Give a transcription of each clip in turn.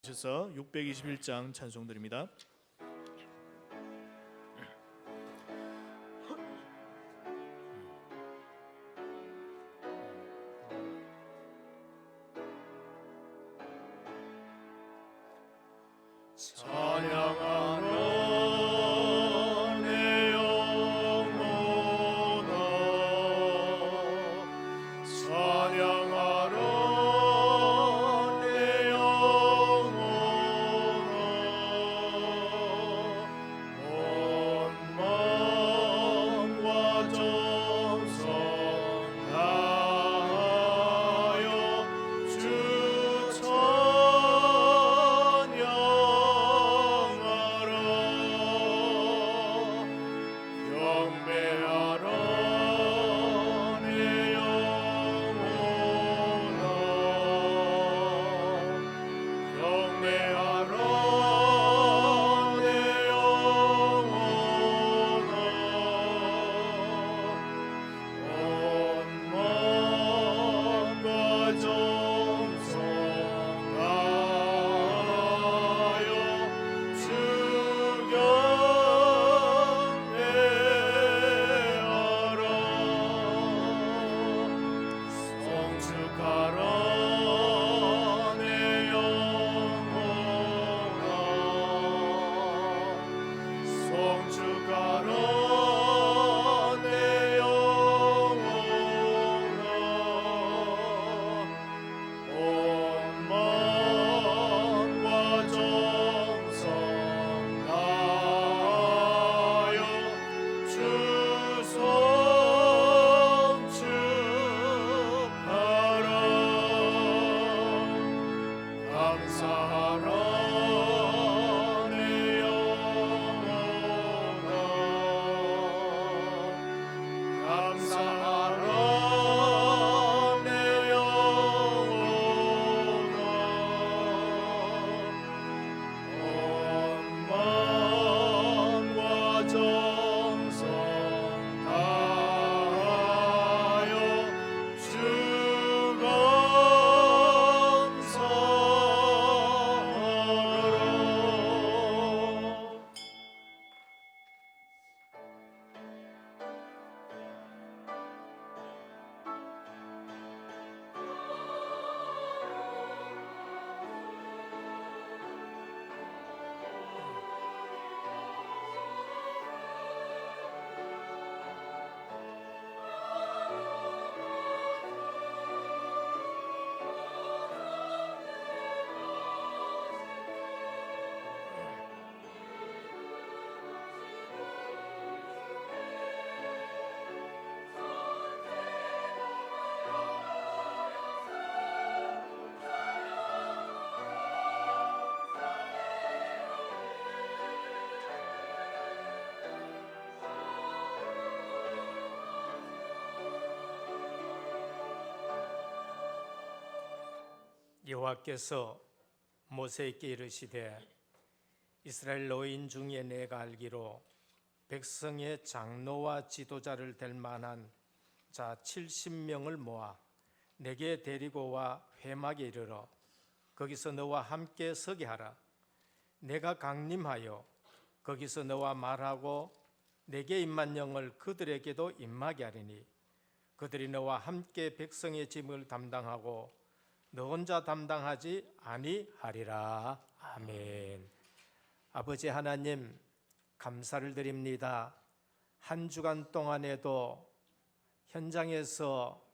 주셔서 621장 찬송드립니다. 찬양하라 내 영혼아, 찬양하라 내 영혼아, 온 마음과 정성 다하여 주 경배하라 내 영혼아, 경배하라 내 영혼아, 온 마음과 정성 다하여 주 성축하라 내 영혼아, 성축하라 내 영혼아, 온 마음과 정성 다하여 주 성축하라. 감사하라 내 영혼아, 감사하라 내 영혼아, 온 마음과 정성 다하여 주 감사하라. 여호와께서 모세에게 이르시되 이스라엘 노인 중에 내가 알기로 백성의 장로와 지도자를 될 만한 자 70명을 모아 내게 데리고 와 회막에 이르러 거기서 너와 함께 서게 하라. 내가 강림하여 거기서 너와 말하고 내게 임한 영을 그들에게도 임하게 하리니 그들이 너와 함께 백성의 짐을 담당하고 너 혼자 담당하지 아니하리라. 아멘. 아버지 하나님, 감사를 드립니다. 한 주간 동안에도 현장에서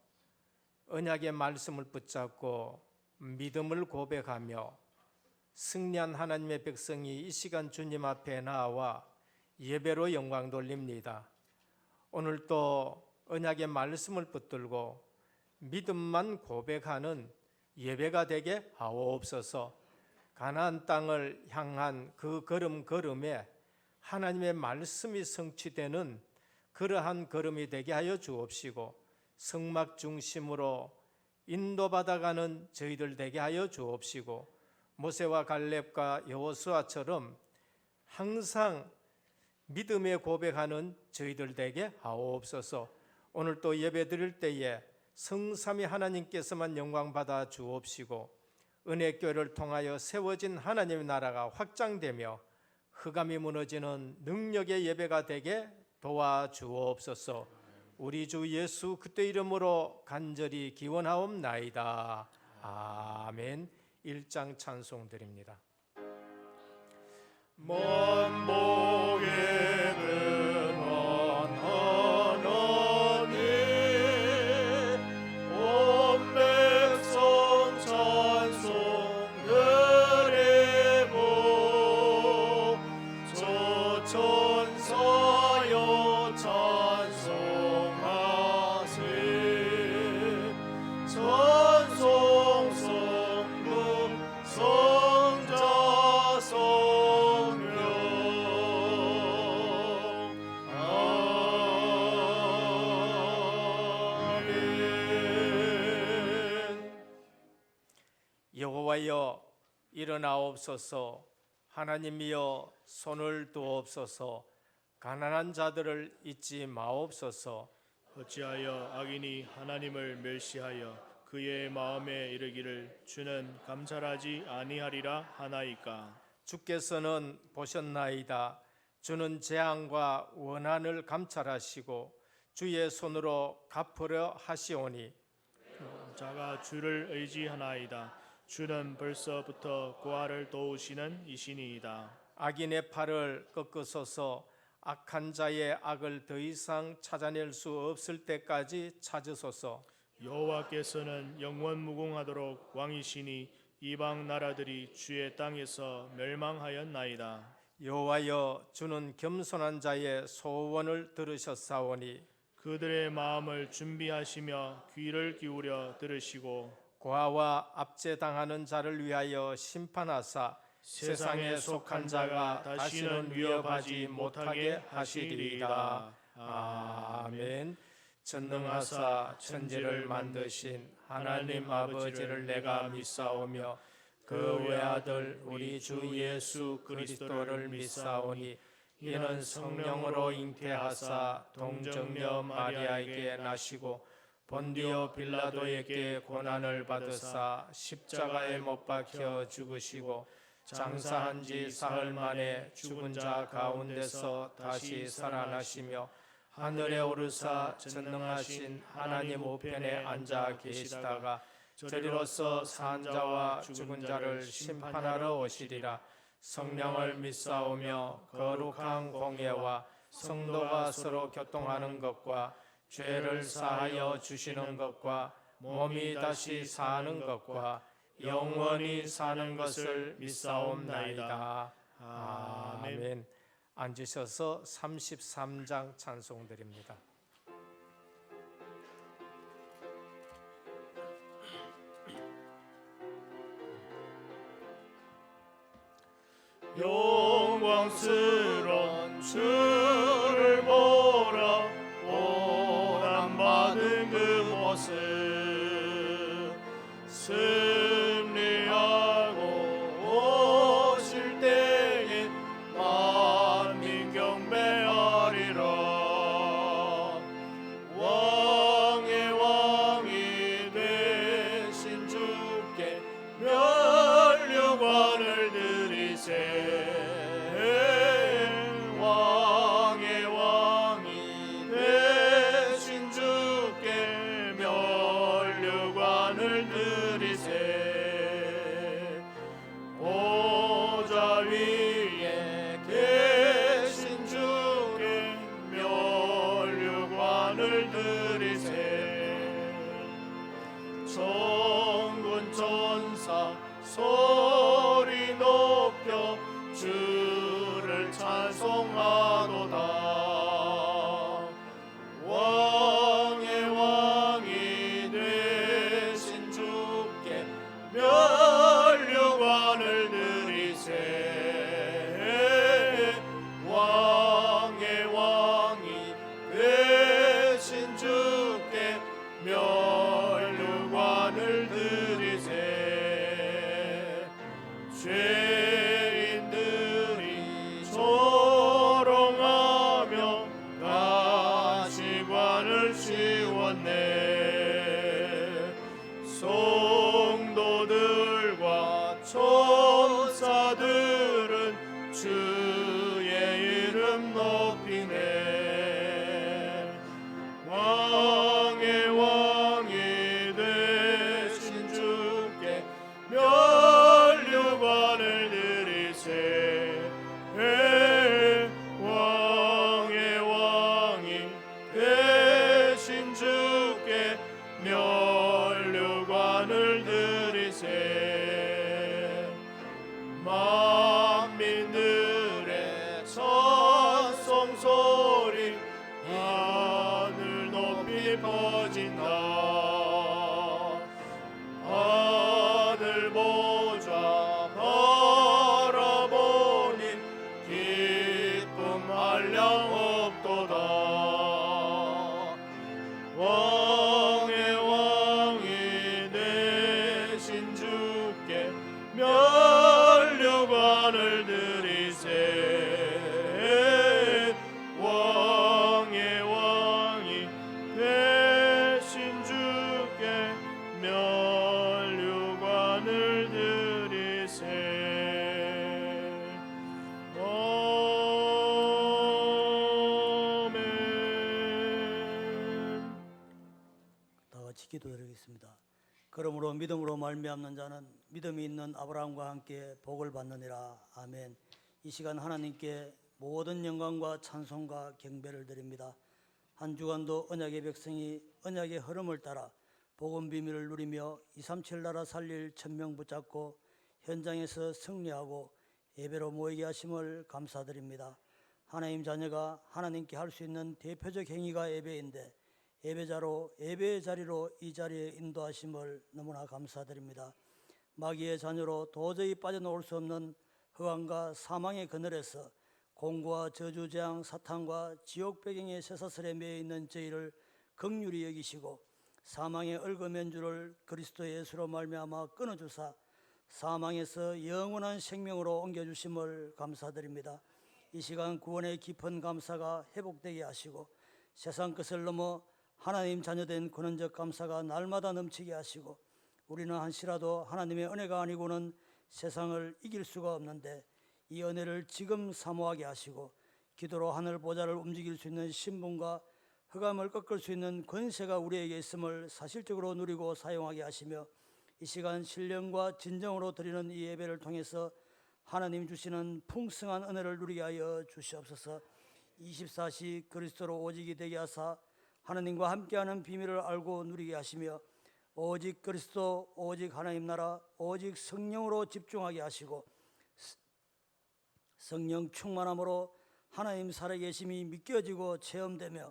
언약의 말씀을 붙잡고 믿음을 고백하며 승리한 하나님의 백성이 이 시간 주님 앞에 나와 예배로 영광 돌립니다. 오늘 또 언약의 말씀을 붙들고 믿음만 고백하는 예배가 되게 하옵소서. 가나안 땅을 향한 그 걸음걸음에 하나님의 말씀이 성취되는 그러한 걸음이 되게 하여 주옵시고 성막 중심으로 인도받아가는 저희들 되게 하여 주옵시고 모세와 갈렙과 여호수아처럼 항상 믿음에 고백하는 저희들 되게 하옵소서. 오늘 또 예배 드릴 때에 성삼위 하나님께서만 영광 받아 주옵시고 은혜교회를 통하여 세워진 하나님의 나라가 확장되며 흑암이 무너지는 능력의 예배가 되게 도와주옵소서. 우리 주 예수 그리스도의 이름으로 간절히 기원하옵나이다. 아멘. 1장 찬송 드립니다. 먼 복에 근원 하나님 온 백성 찬송 드리고 저 천사여 찬송하세 찬송 성부 성자 성령 아멘. 여호와여 일어나옵소서. 하나님이여 손을 두옵소서. 가난한 자들을 잊지 마옵소서. 어찌하여 악인이 하나님을 멸시하여 그의 마음에 이르기를 주는 감찰하지 아니하리라 하나이까. 주께서는 보셨나이다. 주는 재앙과 원한을 감찰하시고 주의 손으로 갚으려 하시오니 자가 주를 의지하나이다. 주는 벌써부터 고아를 도우시는 이신이이다. 악인의 팔을 꺾으소서. 악한 자의 악을 더 이상 찾아낼 수 없을 때까지 찾으소서. 여호와께서는 영원 무궁하도록 왕이시니 이방 나라들이 주의 땅에서 멸망하였나이다. 여호와여 주는 겸손한 자의 소원을 들으셨사오니 그들의 마음을 준비하시며 귀를 기울여 들으시고 고아와 압제당하는 자를 위하여 심판하사 세상에 속한 자가 다시는 위협하지 못하게 하시리이다. 아멘. 전능하사 천지를 만드신 하나님 아버지를 내가 믿사오며 그 외아들 우리 주 예수 그리스도를 믿사오니 이는 성령으로 잉태하사 동정녀 마리아에게 나시고 본디오 빌라도에게 고난을 받으사 십자가에 못 박혀 죽으시고 장사한 지 사흘 만에 죽은 자 가운데서 다시 살아나시며 하늘에 오르사 전능하신 하나님 우편에 앉아 계시다가 저리로서 산 자와 죽은 자를 심판하러 오시리라. 성령을 믿사오며 거룩한 공예와 성도가 서로 교통하는 것과 죄를 사하여 주시는 것과 몸이 다시 사는 것과 영원히 사는 것을 믿사옵나이다. 아멘. 앉으셔서 33장 찬송 드립니다. 영광스러운 주를 보라. 고난받은 그 모습 승리하고 오실 때에 만민 경배하리라. 왕의 왕이 되신 주께 면류관을 드리세. 왕의 왕이 되신 주께 면류관을 드리세. 보좌 위에 계신 주께 면류관을 드리세. 천군 천사 소리 높여 주를 찬송하도다. 왕의 왕이 되신 주 면류관을 들이세 만민들의 찬송소리 하늘 높이 퍼진다. 하늘 보좌 바라보니 기쁨 한량 없도다. 왕의 왕이 되신 주께 면류관을 들이세 왕의 왕이 되신 주께 면류관을 들이세. 아멘. 다 같이 기도드리겠습니다. 그러므로 믿음으로 말미암는 자는 믿음이 있는 아브라함과 함께 복을 받느니라. 아멘. 이 시간 하나님께 모든 영광과 찬송과 경배를 드립니다. 한 주간도 언약의 백성이 언약의 흐름을 따라 복음 비밀을 누리며 237 나라 살릴 천명 붙잡고 현장에서 승리하고 예배로 모이게 하심을 감사드립니다. 하나님 자녀가 하나님께 할 수 있는 대표적 행위가 예배인데 예배자로 예배의 자리로 이 자리에 인도하심을 너무나 감사드립니다. 마귀의 자녀로 도저히 빠져나올 수 없는 흑암과 사망의 그늘에서 공고와 저주 재앙 사탄과 지옥 배경의 쇠사슬에 매여 있는 저희를 긍휼히 여기시고 사망의 얼거면주를 그리스도 예수로 말미암아 끊어주사 사망에서 영원한 생명으로 옮겨주심을 감사드립니다. 이 시간 구원의 깊은 감사가 회복되게 하시고 세상 끝을 넘어 하나님 자녀된 근원적 감사가 날마다 넘치게 하시고 우리는 한시라도 하나님의 은혜가 아니고는 세상을 이길 수가 없는데 이 은혜를 지금 사모하게 하시고 기도로 하늘 보좌를 움직일 수 있는 신분과 흑암을 꺾을 수 있는 권세가 우리에게 있음을 사실적으로 누리고 사용하게 하시며 이 시간 신령과 진정으로 드리는 이 예배를 통해서 하나님 주시는 풍성한 은혜를 누리게 하여 주시옵소서. 24시 그리스도로 오직이 되게 하사 하나님과 함께하는 비밀을 알고 누리게 하시며 오직 그리스도, 오직 하나님 나라, 오직 성령으로 집중하게 하시고 성령 충만함으로 하나님 살아계심이 믿겨지고 체험되며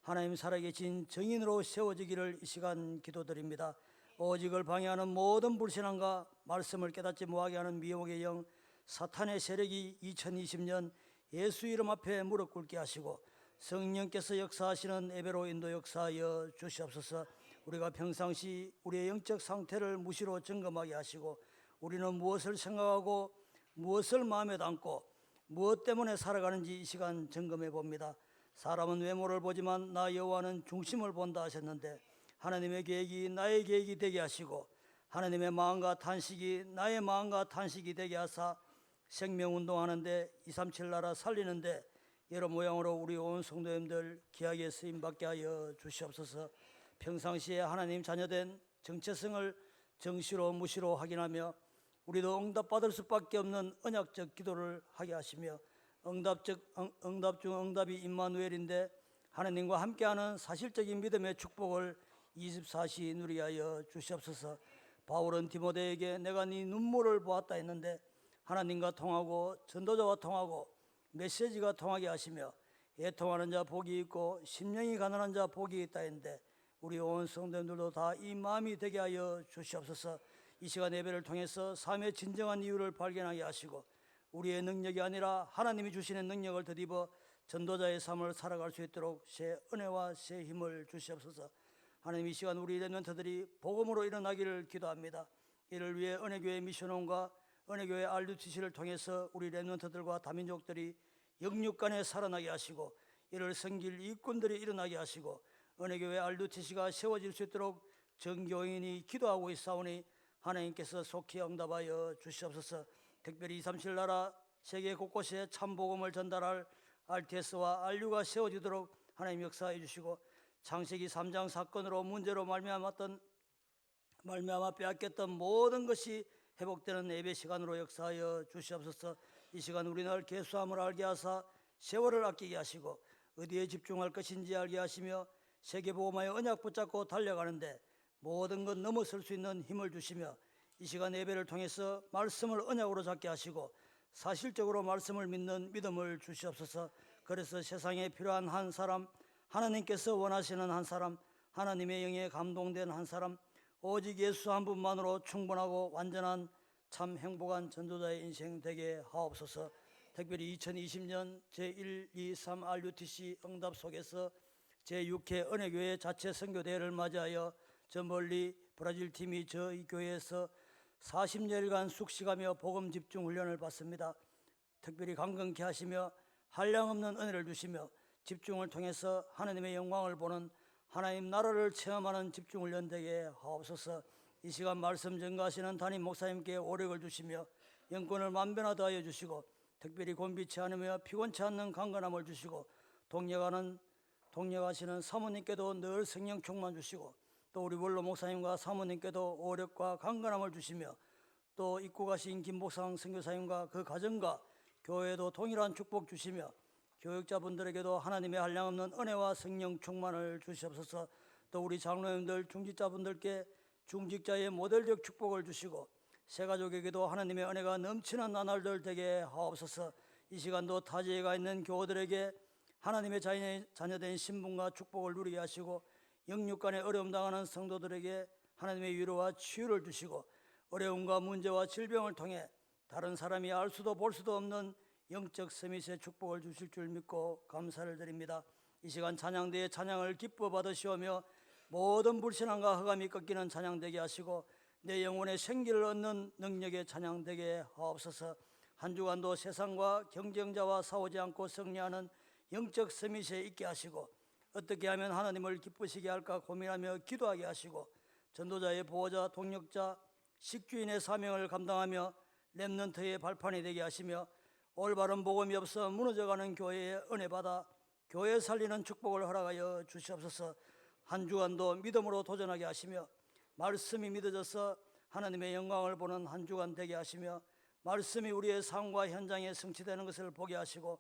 하나님 살아계신 증인으로 세워지기를 이 시간 기도드립니다. 오직을 방해하는 모든 불신앙과 말씀을 깨닫지 못하게 하는 미혹의 영 사탄의 세력이 2020년 예수 이름 앞에 무릎 꿇게 하시고 성령께서 역사하시는 예배로 인도 역사하여 주시옵소서. 우리가 평상시 우리의 영적 상태를 무시로 점검하게 하시고 우리는 무엇을 생각하고 무엇을 마음에 담고 무엇 때문에 살아가는지 이 시간 점검해 봅니다. 사람은 외모를 보지만 나 여호와는 중심을 본다 하셨는데 하나님의 계획이 나의 계획이 되게 하시고 하나님의 마음과 탄식이 나의 마음과 탄식이 되게 하사 생명운동하는데 237 나라 살리는데 여러 모양으로 우리 온 성도님들 귀하게 쓰임받게 하여 주시옵소서. 평상시에 하나님 자녀된 정체성을 정시로 무시로 확인하며 우리도 응답받을 수밖에 없는 언약적 기도를 하게 하시며 응답 중 응답이 임마누엘인데 하나님과 함께하는 사실적인 믿음의 축복을 24시 누리게 하여 주시옵소서. 바울은 디모데에게 내가 네 눈물을 보았다 했는데 하나님과 통하고 전도자와 통하고 메시지가 통하게 하시며 애통하는 자 복이 있고 심령이 가난한 자 복이 있다 했는데 우리 온 성도님들도 다 이 마음이 되게 하여 주시옵소서. 이 시간 예배를 통해서 삶의 진정한 이유를 발견하게 하시고 우리의 능력이 아니라 하나님이 주시는 능력을 덧입어 전도자의 삶을 살아갈 수 있도록 새 은혜와 새 힘을 주시옵소서. 하나님 이 시간 우리 렘넌트들이 복음으로 일어나기를 기도합니다. 이를 위해 은혜교회 미션홈과 은혜교회 RUTC를 통해서 우리 렘넌트들과 다민족들이 영육간에 살아나게 하시고 이를 섬길 일꾼들이 일어나게 하시고 은혜교회 RUTC가 세워질 수 있도록 전교인이 기도하고 있사오니 하나님께서 속히 응답하여 주시옵소서. 특별히 237 나라 세계 곳곳에 참복음을 전달할 RTS와 RU가 세워지도록 하나님 역사해 주시고 창세기 3장 사건으로 문제로 말미암아 빼앗겼던 모든 것이 회복되는 예배 시간으로 역사하여 주시옵소서. 이 시간 우리는 계수함을 알게 하사 세월을 아끼게 하시고 어디에 집중할 것인지 알게 하시며 세계복음화의 언약 붙잡고 달려가는데 모든 것 넘어설 수 있는 힘을 주시며 이 시간 예배를 통해서 말씀을 언약으로 잡게 하시고 사실적으로 말씀을 믿는 믿음을 주시옵소서. 그래서 세상에 필요한 한 사람, 하나님께서 원하시는 한 사람, 하나님의 영에 감동된 한 사람, 오직 예수 한 분만으로 충분하고 완전한 참 행복한 전도자의 인생 되게 하옵소서. 특별히 2020년 제1, 2, 3 RUTC 응답 속에서 제6회 은혜교회 자체 선교대회를 맞이하여 저 멀리 브라질 팀이 저희 교회에서 40여일간 숙식하며 복음 집중 훈련을 받습니다. 특별히 강건케 하시며 한량없는 은혜를 주시며 집중을 통해서 하나님의 영광을 보는 하나님 나라를 체험하는 집중 훈련 되게 하옵소서. 이 시간 말씀 전가하시는 담임 목사님께 오력을 주시며 영권을 만변하다 하여 주시고 특별히 곤비치 않으며 피곤치 않는 강건함을 주시고 동력하시는 사모님께도 늘 성령 충만 주시고 또 우리 원로 목사님과 사모님께도 오력과 강건함을 주시며 또 입고 가신 김복상 선교사님과 그 가정과 교회에도 동일한 축복 주시며 교육자분들에게도 하나님의 한량없는 은혜와 성령 충만을 주시옵소서. 또 우리 장로님들 중직자분들께 중직자의 모델적 축복을 주시고 새가족에게도 하나님의 은혜가 넘치는 나날들 되게 하옵소서. 이 시간도 타지에 가 있는 교우들에게 하나님의 자녀된 신분과 축복을 누리게 하시고 영육간에 어려움 당하는 성도들에게 하나님의 위로와 치유를 주시고 어려움과 문제와 질병을 통해 다른 사람이 알 수도 볼 수도 없는 영적 서밋의 축복을 주실 줄 믿고 감사를 드립니다. 이 시간 찬양대의 찬양을 기뻐 받으시오며 모든 불신앙과 흑암이 꺾이는 찬양되게 하시고 내 영혼의 생기를 얻는 능력의 찬양되게 하옵소서. 한 주간도 세상과 경쟁자와 싸우지 않고 승리하는 영적 서밋에 있게 하시고 어떻게 하면 하나님을 기쁘시게 할까 고민하며 기도하게 하시고 전도자의 보호자, 동력자, 식주인의 사명을 감당하며 렘넌트의 발판이 되게 하시며 올바른 복음이 없어 무너져가는 교회에 은혜 받아 교회 살리는 축복을 허락하여 주시옵소서. 한 주간도 믿음으로 도전하게 하시며 말씀이 믿어져서 하나님의 영광을 보는 한 주간 되게 하시며 말씀이 우리의 삶과 현장에 성취되는 것을 보게 하시고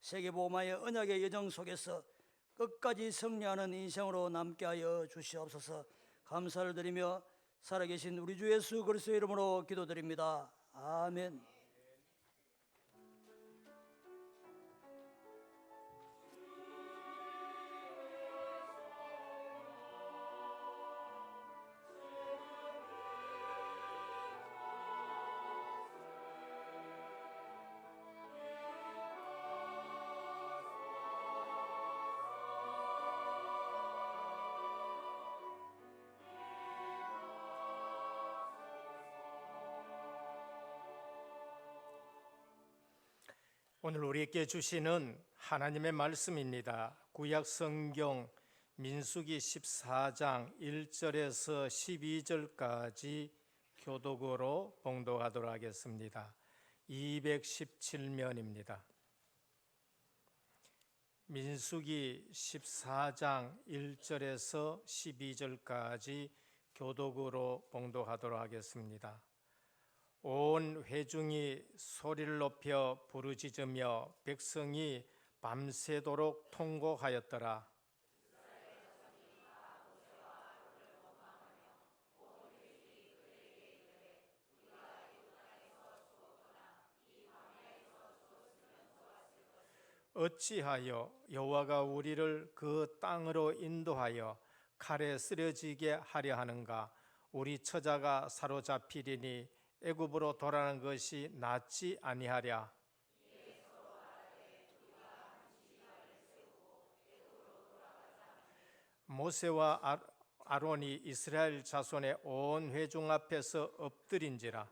세계복음화의 언약의 여정 속에서 끝까지 승리하는 인생으로 남게 하여 주시옵소서. 감사를 드리며 살아계신 우리 주 예수 그리스도의 이름으로 기도드립니다. 아멘. 오늘 우리에게 주시는 하나님의 말씀입니다. 구약 성경 민수기 14장 1절에서 12절까지 교독으로 봉독하도록 하겠습니다. 217면입니다. 민수기 14장 1절에서 12절까지 교독으로 봉독하도록 하겠습니다. 온 회중이 소리를 높여 부르짖으며 백성이 밤새도록 통곡하였더라. 어찌하여 여호와가 우리를 그 땅으로 인도하여 칼에 쓰러지게 하려 하는가? 우리 처자가 사로잡히리니 애굽으로 돌아가는 것이 낫지 아니하랴. 모세와 아론이 이스라엘 자손의 온 회중 앞에서 엎드린지라.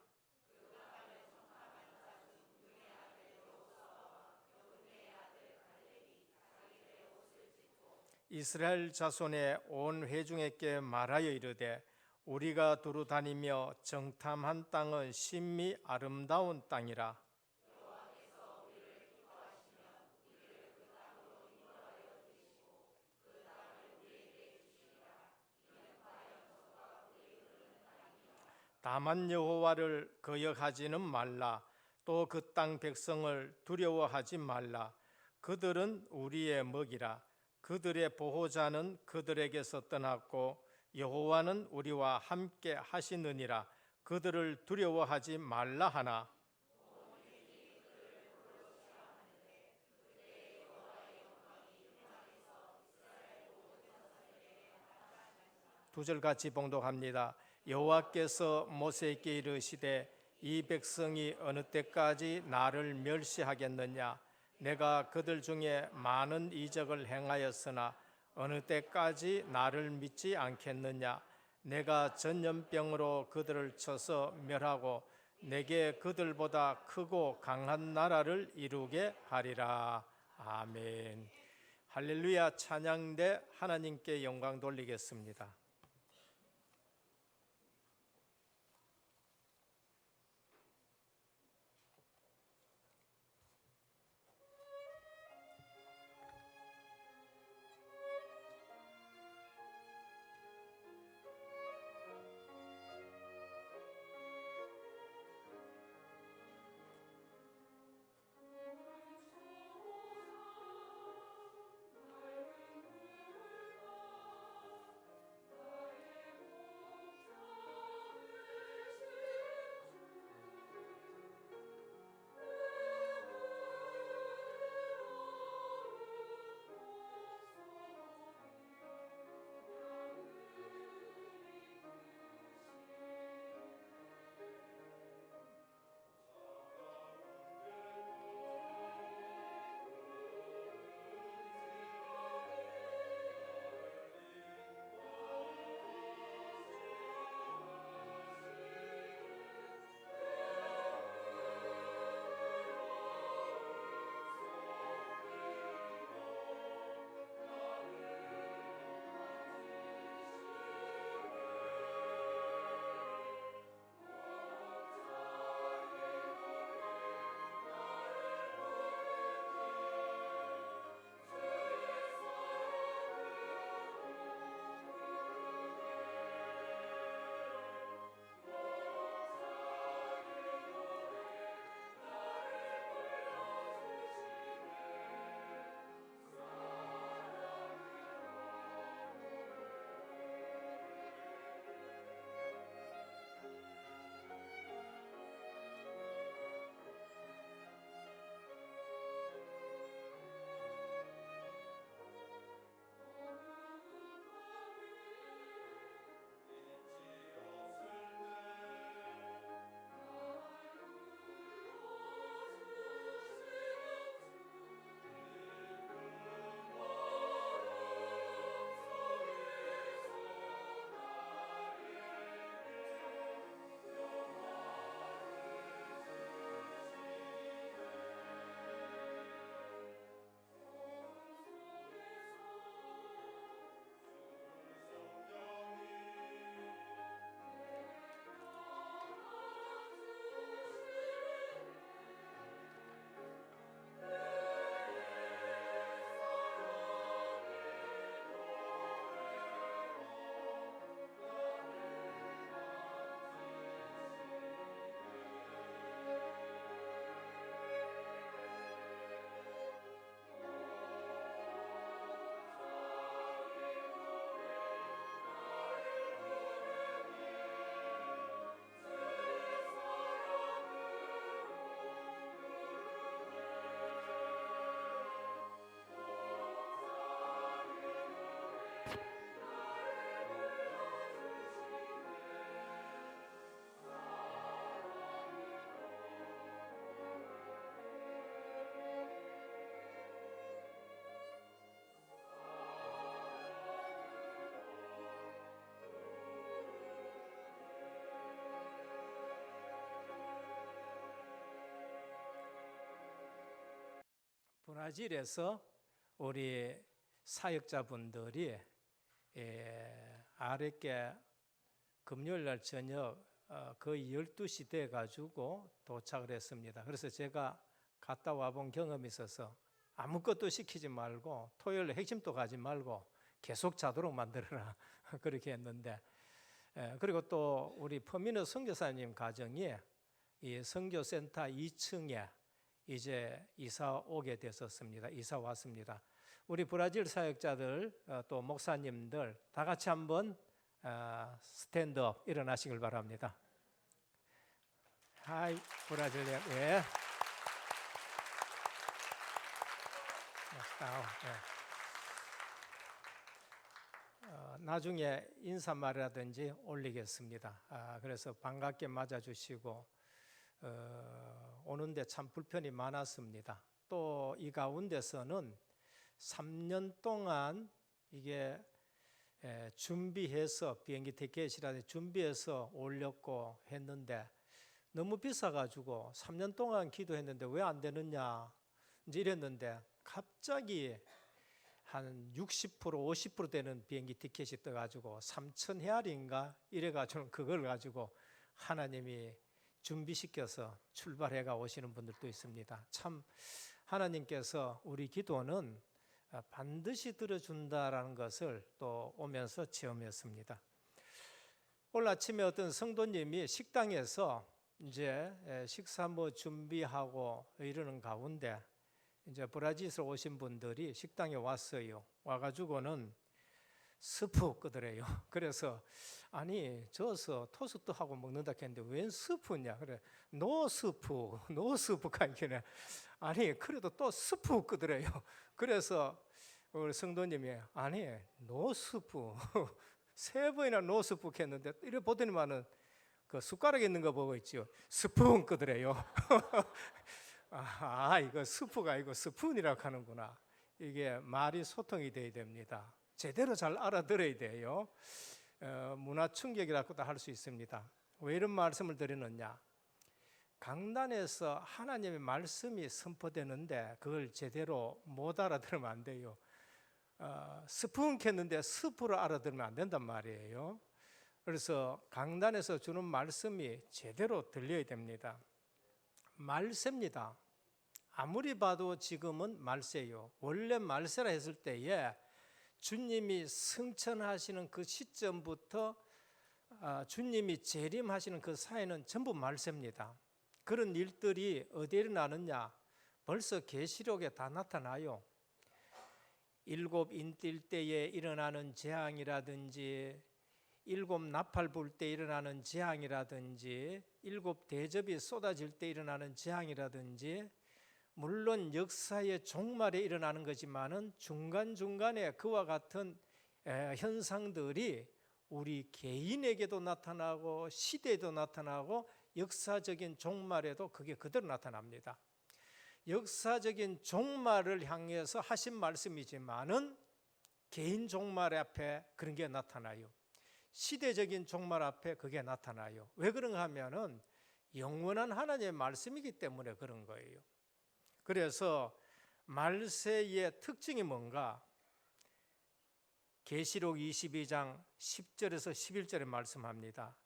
이스라엘 자손의 온 회중에게 말하여 이르되 우리가 두루 다니며 정탐한 땅은 심히 아름다운 땅이라. 다만 여호와를 거역하지는 말라. 또 그 땅 백성을 두려워하지 말라. 그들은 우리의 먹이라. 그들의 보호자는 그들에게서 떠났고 여호와는 우리와 함께 하시느니라. 그들을 두려워하지 말라 하나 두 절 같이 봉독합니다. 여호와께서 모세에게 이르시되 이 백성이 어느 때까지 나를 멸시하겠느냐? 내가 그들 중에 많은 이적을 행하였으나 어느 때까지 나를 믿지 않겠느냐? 내가 전염병으로 그들을 쳐서 멸하고 내게 그들보다 크고 강한 나라를 이루게 하리라. 아멘. 할렐루야. 찬양대 하나님께 영광 돌리겠습니다. 브라질에서 우리 사역자분들이 아랫게 금요일 날 저녁 거의 12시 돼 가지고 도착을 했습니다. 그래서 제가 갔다 와본 경험이 있어서 아무것도 시키지 말고 토요일에 핵심도 가지 말고 계속 자도록 만들어라 그렇게 했는데, 그리고 또 우리 퍼미너 선교사님 가정이 이 선교센터 2층에 이제 이사 오게 됐었습니다. 이사 왔습니다. 우리 브라질 사역자들 또 목사님들 다 같이 한번 스탠드업 일어나시길 바랍니다. 하이 브라질리아. 예. 나중에 인사말이라든지 올리겠습니다. 그래서 반갑게 맞아주시고 오는데 참 불편이 많았습니다. 또 이 가운데서는 3년 동안 이게 준비해서 비행기 티켓이라든지 준비해서 올렸고 했는데 너무 비싸가지고 3년 동안 기도했는데 왜 안 되느냐 이제 이랬는데 갑자기 한 60% 50% 되는 비행기 티켓이 떠가지고 3천 헤아리인가 이래가지고 그걸 가지고 하나님이 준비시켜서 출발해가 오시는 분들도 있습니다. 참 하나님께서 우리 기도는 반드시 들어준다라는 것을 또 오면서 체험했습니다. 오늘 아침에 어떤 성도님이 식당에서 이제 식사 준비하고 이러는 가운데 이제 브라질에서 오신 분들이 식당에 왔어요. 와가지고는 스프 끄더래요. 그래서 아니 저어서 토스트하고 먹는다 했는데 웬 스프냐? 그래 노 스프가 있기는 아니 그래도 또 스프 끄더래요. 그래서 우리 성도님이 아니 노 스프 3번이나 노 스프 했는데 이래 보더니만은 그 숟가락 있는 거 보고 있죠. 스푼 끄더래요. 이거 스프가 아니고 스푼이라고 하는구나. 이게 말이 소통이 돼야 됩니다. 제대로 잘 알아들어야 돼요. 문화 충격이라고도 할 수 있습니다. 왜 이런 말씀을 드리느냐? 강단에서 하나님의 말씀이 선포되는데 그걸 제대로 못 알아들으면 안 돼요. 스푼 켰는데 스프로 알아들으면 안 된단 말이에요. 그래서 강단에서 주는 말씀이 제대로 들려야 됩니다. 말세입니다. 아무리 봐도 지금은 말세요. 원래 말세라 했을 때에 주님이 승천하시는 그 시점부터 주님이 재림하시는 그 사이는 전부 말세입니다. 그런 일들이 어디에 일어나느냐? 벌써 계시록에 다 나타나요. 7 인뛸 때에 일어나는 재앙이라든지 7 나팔 불 때 일어나는 재앙이라든지 7 대접이 쏟아질 때 일어나는 재앙이라든지 물론 역사의 종말에 일어나는 거지만은 중간중간에 그와 같은 현상들이 우리 개인에게도 나타나고 시대에도 나타나고 역사적인 종말에도 그게 그대로 나타납니다. 역사적인 종말을 향해서 하신 말씀이지만은 개인 종말 앞에 그런 게 나타나요. 시대적인 종말 앞에 그게 나타나요. 왜 그런가 하면은 영원한 하나님의 말씀이기 때문에 그런 거예요. 그래서 말세의 특징이 뭔가? 계시록 22장 10절에서 11절에 말씀합니다.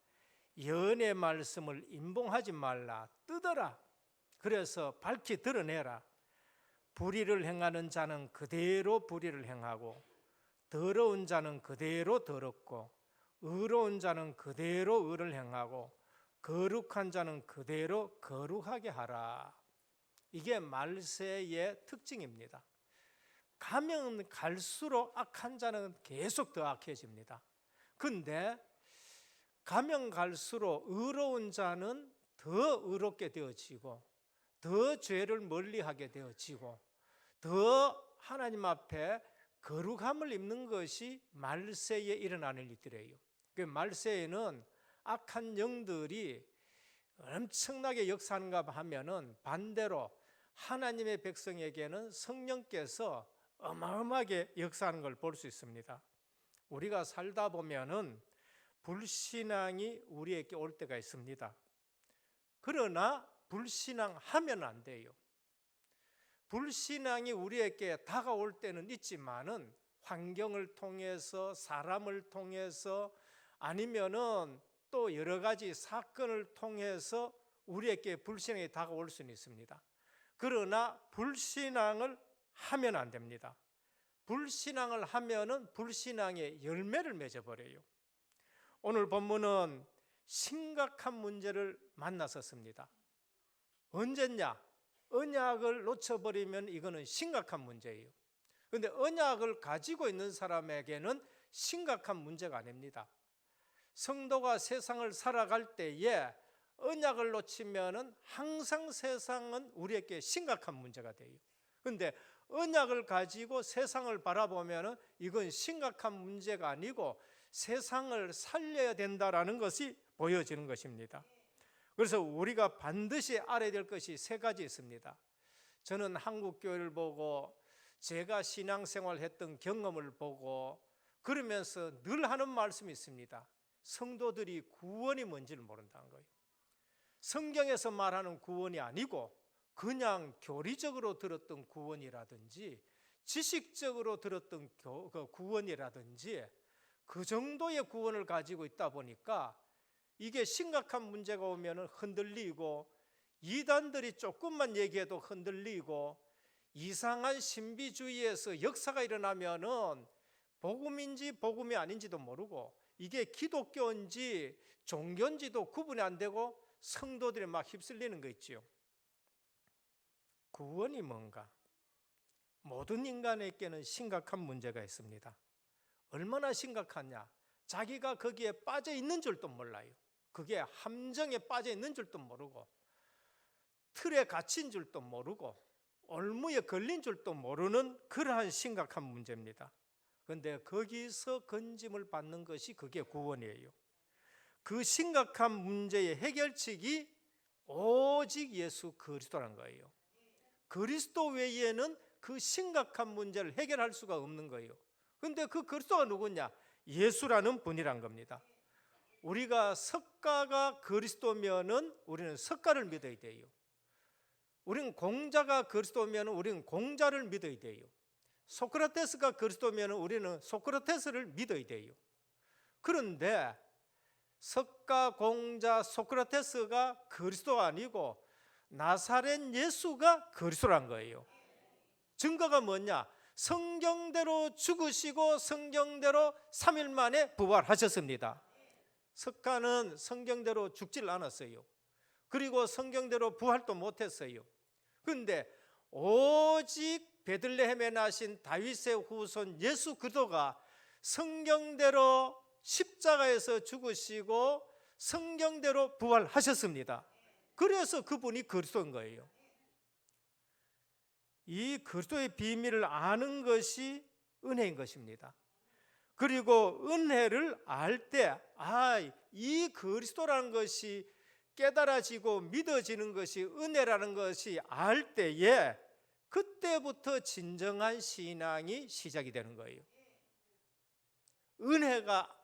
연의 말씀을 임봉하지 말라, 뜯어라. 그래서 밝히 드러내라. 불의를 행하는 자는 그대로 불의를 행하고 더러운 자는 그대로 더럽고 의로운 자는 그대로 의를 행하고 거룩한 자는 그대로 거룩하게 하라. 이게 말세의 특징입니다. 가면 갈수록 악한 자는 계속 더 악해집니다. 그런데 가면 갈수록 의로운 자는 더 의롭게 되어지고 더 죄를 멀리하게 되어지고 더 하나님 앞에 거룩함을 입는 것이 말세에 일어나는 일들이에요. 그 말세에는 악한 영들이 엄청나게 역사하는가 하면은 반대로 하나님의 백성에게는 성령께서 어마어마하게 역사하는 걸 볼 수 있습니다. 우리가 살다 보면은 불신앙이 우리에게 올 때가 있습니다. 그러나 불신앙하면 안 돼요. 불신앙이 우리에게 다가올 때는 있지만은 환경을 통해서 사람을 통해서 아니면은 또 여러 가지 사건을 통해서 우리에게 불신앙이 다가올 수는 있습니다. 그러나 불신앙을 하면 안 됩니다. 불신앙을 하면은 불신앙의 열매를 맺어버려요. 오늘 본문은 심각한 문제를 만났었습니다. 언제냐? 언약을 놓쳐버리면 이거는 심각한 문제예요. 그런데 언약을 가지고 있는 사람에게는 심각한 문제가 아닙니다. 성도가 세상을 살아갈 때에 언약을 놓치면은 항상 세상은 우리에게 심각한 문제가 돼요. 그런데 언약을 가지고 세상을 바라보면은 이건 심각한 문제가 아니고 세상을 살려야 된다라는 것이 보여지는 것입니다. 그래서 우리가 반드시 알아야 될 것이 세 가지 있습니다. 저는 한국 교회를 보고 제가 신앙생활 했던 경험을 보고 그러면서 늘 하는 말씀이 있습니다. 성도들이 구원이 뭔지를 모른다는 거예요. 성경에서 말하는 구원이 아니고 그냥 교리적으로 들었던 구원이라든지 지식적으로 들었던 구원이라든지 그 정도의 구원을 가지고 있다 보니까 이게 심각한 문제가 오면 흔들리고 이단들이 조금만 얘기해도 흔들리고 이상한 신비주의에서 역사가 일어나면은 복음인지 복음이 아닌지도 모르고 이게 기독교인지 종교인지도 구분이 안 되고 성도들이 막 휩쓸리는 거 있지요. 구원이 뭔가? 모든 인간에게는 심각한 문제가 있습니다. 얼마나 심각하냐? 자기가 거기에 빠져 있는 줄도 몰라요. 그게 함정에 빠져 있는 줄도 모르고 틀에 갇힌 줄도 모르고 올무에 걸린 줄도 모르는 그러한 심각한 문제입니다. 그런데 거기서 건짐을 받는 것이 그게 구원이에요. 그 심각한 문제의 해결책이 오직 예수 그리스도라는 거예요. 그리스도 외에는 그 심각한 문제를 해결할 수가 없는 거예요. 그런데 그 그리스도가 누구냐? 예수라는 분이란 겁니다. 우리가 석가가 그리스도면은 우리는 석가를 믿어야 돼요. 우리는 공자가 그리스도면 우리는 공자를 믿어야 돼요. 소크라테스가 그리스도면 우리는 소크라테스를 믿어야 돼요. 그런데 석가, 공자, 소크라테스가 그리스도가 아니고 나사렛 예수가 그리스도란 거예요. 증거가 뭐냐? 성경대로 죽으시고 성경대로 3일 만에 부활하셨습니다. 석가는 성경대로 죽질 않았어요. 그리고 성경대로 부활도 못했어요. 그런데 오직 베들레헴에 나신 다윗의 후손 예수 그리스도가 성경대로 십자가에서 죽으시고 성경대로 부활하셨습니다. 그래서 그분이 그리스도인 거예요. 이 그리스도의 비밀을 아는 것이 은혜인 것입니다. 그리고 은혜를 알 때, 이 그리스도라는 것이 깨달아지고 믿어지는 것이 은혜라는 것이 알 때에 그때부터 진정한 신앙이 시작이 되는 거예요. 은혜가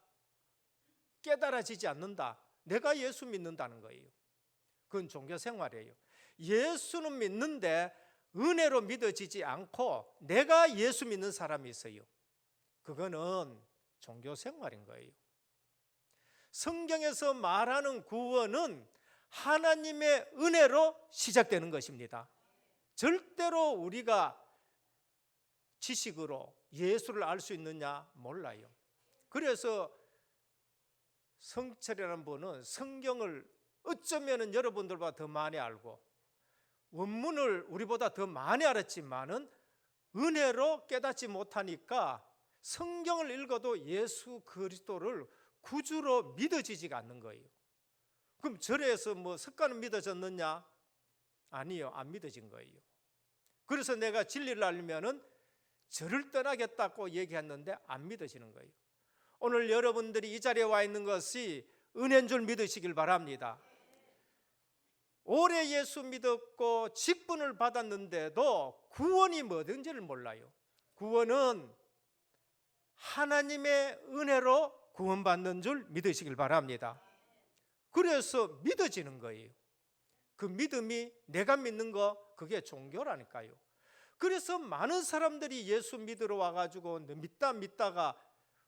깨달아지지 않는다. 내가 예수 믿는다는 거예요. 그건 종교 생활이에요. 예수는 믿는데 은혜로 믿어지지 않고 내가 예수 믿는 사람이 있어요. 그거는 종교 생활인 거예요. 성경에서 말하는 구원은 하나님의 은혜로 시작되는 것입니다. 절대로 우리가 지식으로 예수를 알 수 있느냐? 몰라요. 그래서 성철이라는 분은 성경을 어쩌면 여러분들보다 더 많이 알고 원문을 우리보다 더 많이 알았지만은 은혜로 깨닫지 못하니까 성경을 읽어도 예수 그리스도를 구주로 믿어지지가 않는 거예요. 그럼 절에서 석가는 믿어졌느냐? 아니요, 안 믿어진 거예요. 그래서 내가 진리를 알면은 절을 떠나겠다고 얘기했는데 안 믿어지는 거예요. 오늘 여러분들이 이 자리에 와 있는 것이 은혜인 줄 믿으시길 바랍니다. 오래 예수 믿었고 직분을 받았는데도 구원이 뭐든지를 몰라요. 구원은 하나님의 은혜로 구원받는 줄 믿으시길 바랍니다. 그래서 믿어지는 거예요. 그 믿음이 내가 믿는 거 그게 종교라니까요. 그래서 많은 사람들이 예수 믿으러 와가지고 믿다가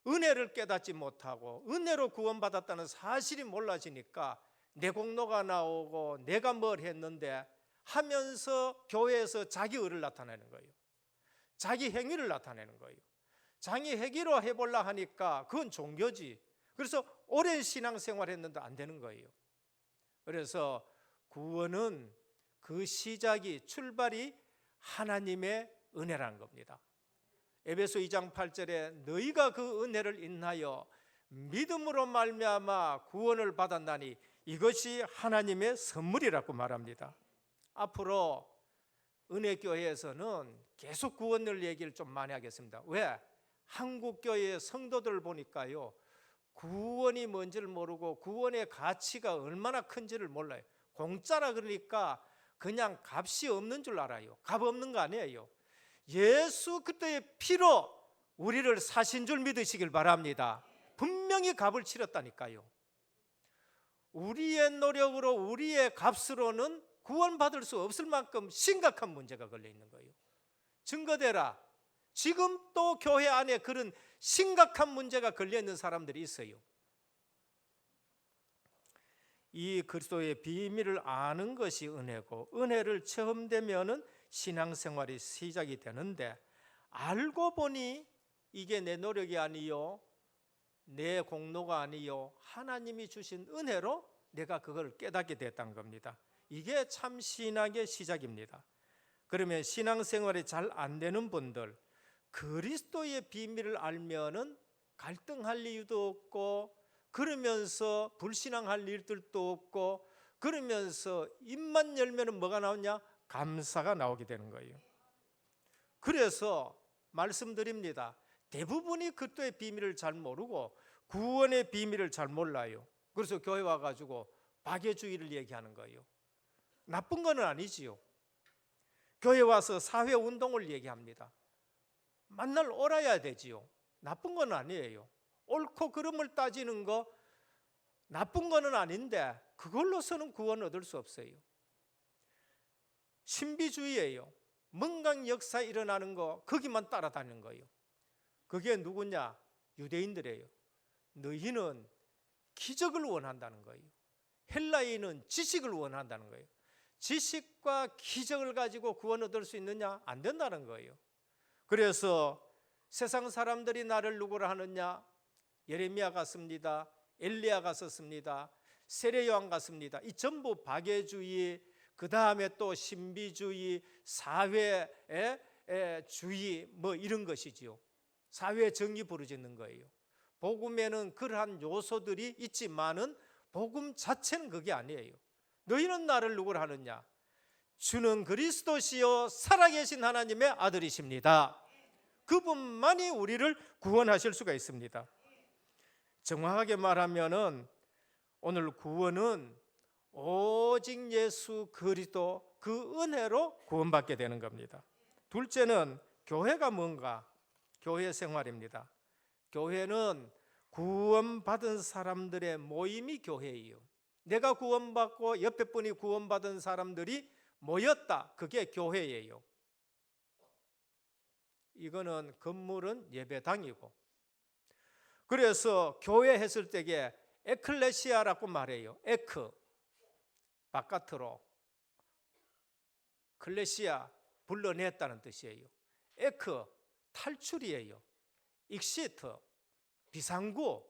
은혜를 깨닫지 못하고 은혜로 구원받았다는 사실이 몰라지니까 내 공로가 나오고 내가 뭘 했는데 하면서 교회에서 자기 의를 나타내는 거예요. 자기 행위를 나타내는 거예요. 자기 행위로 해보려 하니까 그건 종교지. 그래서 오랜 신앙생활 했는데 안 되는 거예요. 그래서 구원은 그 시작이 출발이 하나님의 은혜라는 겁니다. 에베소 2장 8절에 너희가 그 은혜를 인하여 믿음으로 말미암아 구원을 받았나니 이것이 하나님의 선물이라고 말합니다. 앞으로 은혜교회에서는 계속 구원을 얘기를 좀 많이 하겠습니다. 왜? 한국교회의 성도들을 보니까요, 구원이 뭔지를 모르고 구원의 가치가 얼마나 큰지를 몰라요. 공짜라 그러니까 그냥 값이 없는 줄 알아요. 값 없는 거 아니에요. 예수 그리스도의 피로 우리를 사신 줄 믿으시길 바랍니다. 분명히 값을 치렀다니까요. 우리의 노력으로 우리의 값으로는 구원받을 수 없을 만큼 심각한 문제가 걸려 있는 거예요. 증거대라. 지금 또 교회 안에 그런 심각한 문제가 걸려 있는 사람들이 있어요. 이 그리스도의 비밀을 아는 것이 은혜고, 은혜를 체험되면은 신앙생활이 시작이 되는데, 알고 보니 이게 내 노력이 아니요, 내 공로가 아니요, 하나님이 주신 은혜로 내가 그걸 깨닫게 됐다는 겁니다. 이게 참 신앙의 시작입니다. 그러면 신앙생활이 잘 안 되는 분들, 그리스도의 비밀을 알면은 갈등할 이유도 없고, 그러면서 불신앙할 일들도 없고, 그러면서 입만 열면은 뭐가 나오냐? 감사가 나오게 되는 거예요. 그래서 말씀드립니다. 대부분이 그리스도의 비밀을 잘 모르고 구원의 비밀을 잘 몰라요. 그래서 교회 와가지고 박애주의를 얘기하는 거예요. 나쁜 건 아니지요. 교회 와서 사회운동을 얘기합니다. 만날 옳아야 되지요. 나쁜 건 아니에요. 옳고 그름을 따지는 거 나쁜 거는 아닌데 그걸로서는 구원 얻을 수 없어요. 신비주의예요. 뭔가 역사 일어나는 거 거기만 따라다니는 거예요. 그게 누구냐? 유대인들이에요. 너희는 기적을 원한다는 거예요. 헬라인은 지식을 원한다는 거예요. 지식과 기적을 가지고 구원 얻을 수 있느냐? 안 된다는 거예요. 그래서 세상 사람들이 나를 누구라 하느냐? 예레미야 같습니다. 엘리야 같습니다. 세례요한 같습니다. 이 전부 박애주의, 그 다음에 또 신비주의, 사회주의 뭐 이런 것이지요. 사회 정의 부르짖는 거예요. 복음에는 그러한 요소들이 있지만은 복음 자체는 그게 아니에요. 너희는 나를 누구라 하느냐? 주는 그리스도시요 살아계신 하나님의 아들이십니다. 그분만이 우리를 구원하실 수가 있습니다. 정확하게 말하면은 오늘 구원은 오직 예수 그리스도 그 은혜로 구원받게 되는 겁니다. 둘째는 교회가 뭔가? 교회 생활입니다. 교회는 구원받은 사람들의 모임이 교회예요. 내가 구원받고 옆에 분이 구원받은 사람들이 모였다. 그게 교회예요. 이거는 건물은 예배당이고, 그래서 교회 했을 때에 에클레시아라고 말해요. 에크 바깥으로, 클레시아 불러냈다는 뜻이에요. 에크 탈출이에요. 익시트 비상구,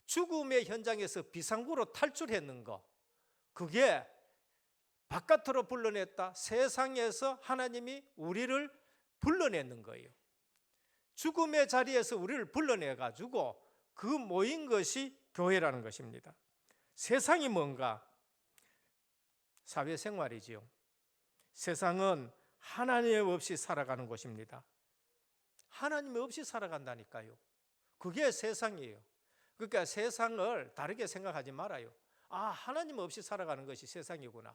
죽음의 현장에서 비상구로 탈출했는 거, 그게 바깥으로 불러냈다. 세상에서 하나님이 우리를 불러내는 거예요. 죽음의 자리에서 우리를 불러내가지고 그 모인 것이 교회라는 것입니다. 세상이 뭔가? 사회생활이지요. 세상은 하나님 없이 살아가는 곳입니다. 하나님 없이 살아간다니까요. 그게 세상이에요. 그러니까 세상을 다르게 생각하지 말아요. 아, 하나님 없이 살아가는 것이 세상이구나.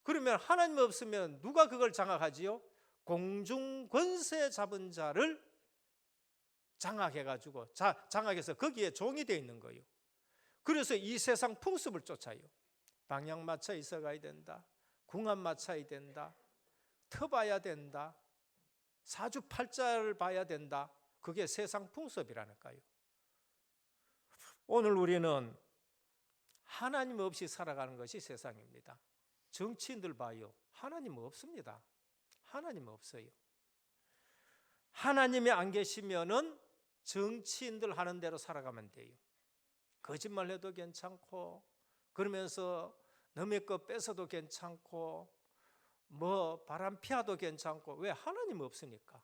그러면 하나님 없으면 누가 그걸 장악하지요? 공중 권세 잡은 자를 장악해가지고 장악해서 거기에 종이 되어 있는 거예요. 그래서 이 세상 풍습을 쫓아요. 방향 맞춰 있어가야 된다. 궁합 맞춰야 된다. 터봐야 된다. 사주팔자를 봐야 된다. 그게 세상 풍습이라니까요. 오늘 우리는 하나님 없이 살아가는 것이 세상입니다. 정치인들 봐요. 하나님 없습니다. 하나님 없어요. 하나님이 안 계시면은 정치인들 하는 대로 살아가면 돼요. 거짓말해도 괜찮고, 그러면서 남의 거 뺏어도 괜찮고, 뭐 바람 피워도 괜찮고. 왜? 하나님 없으니까.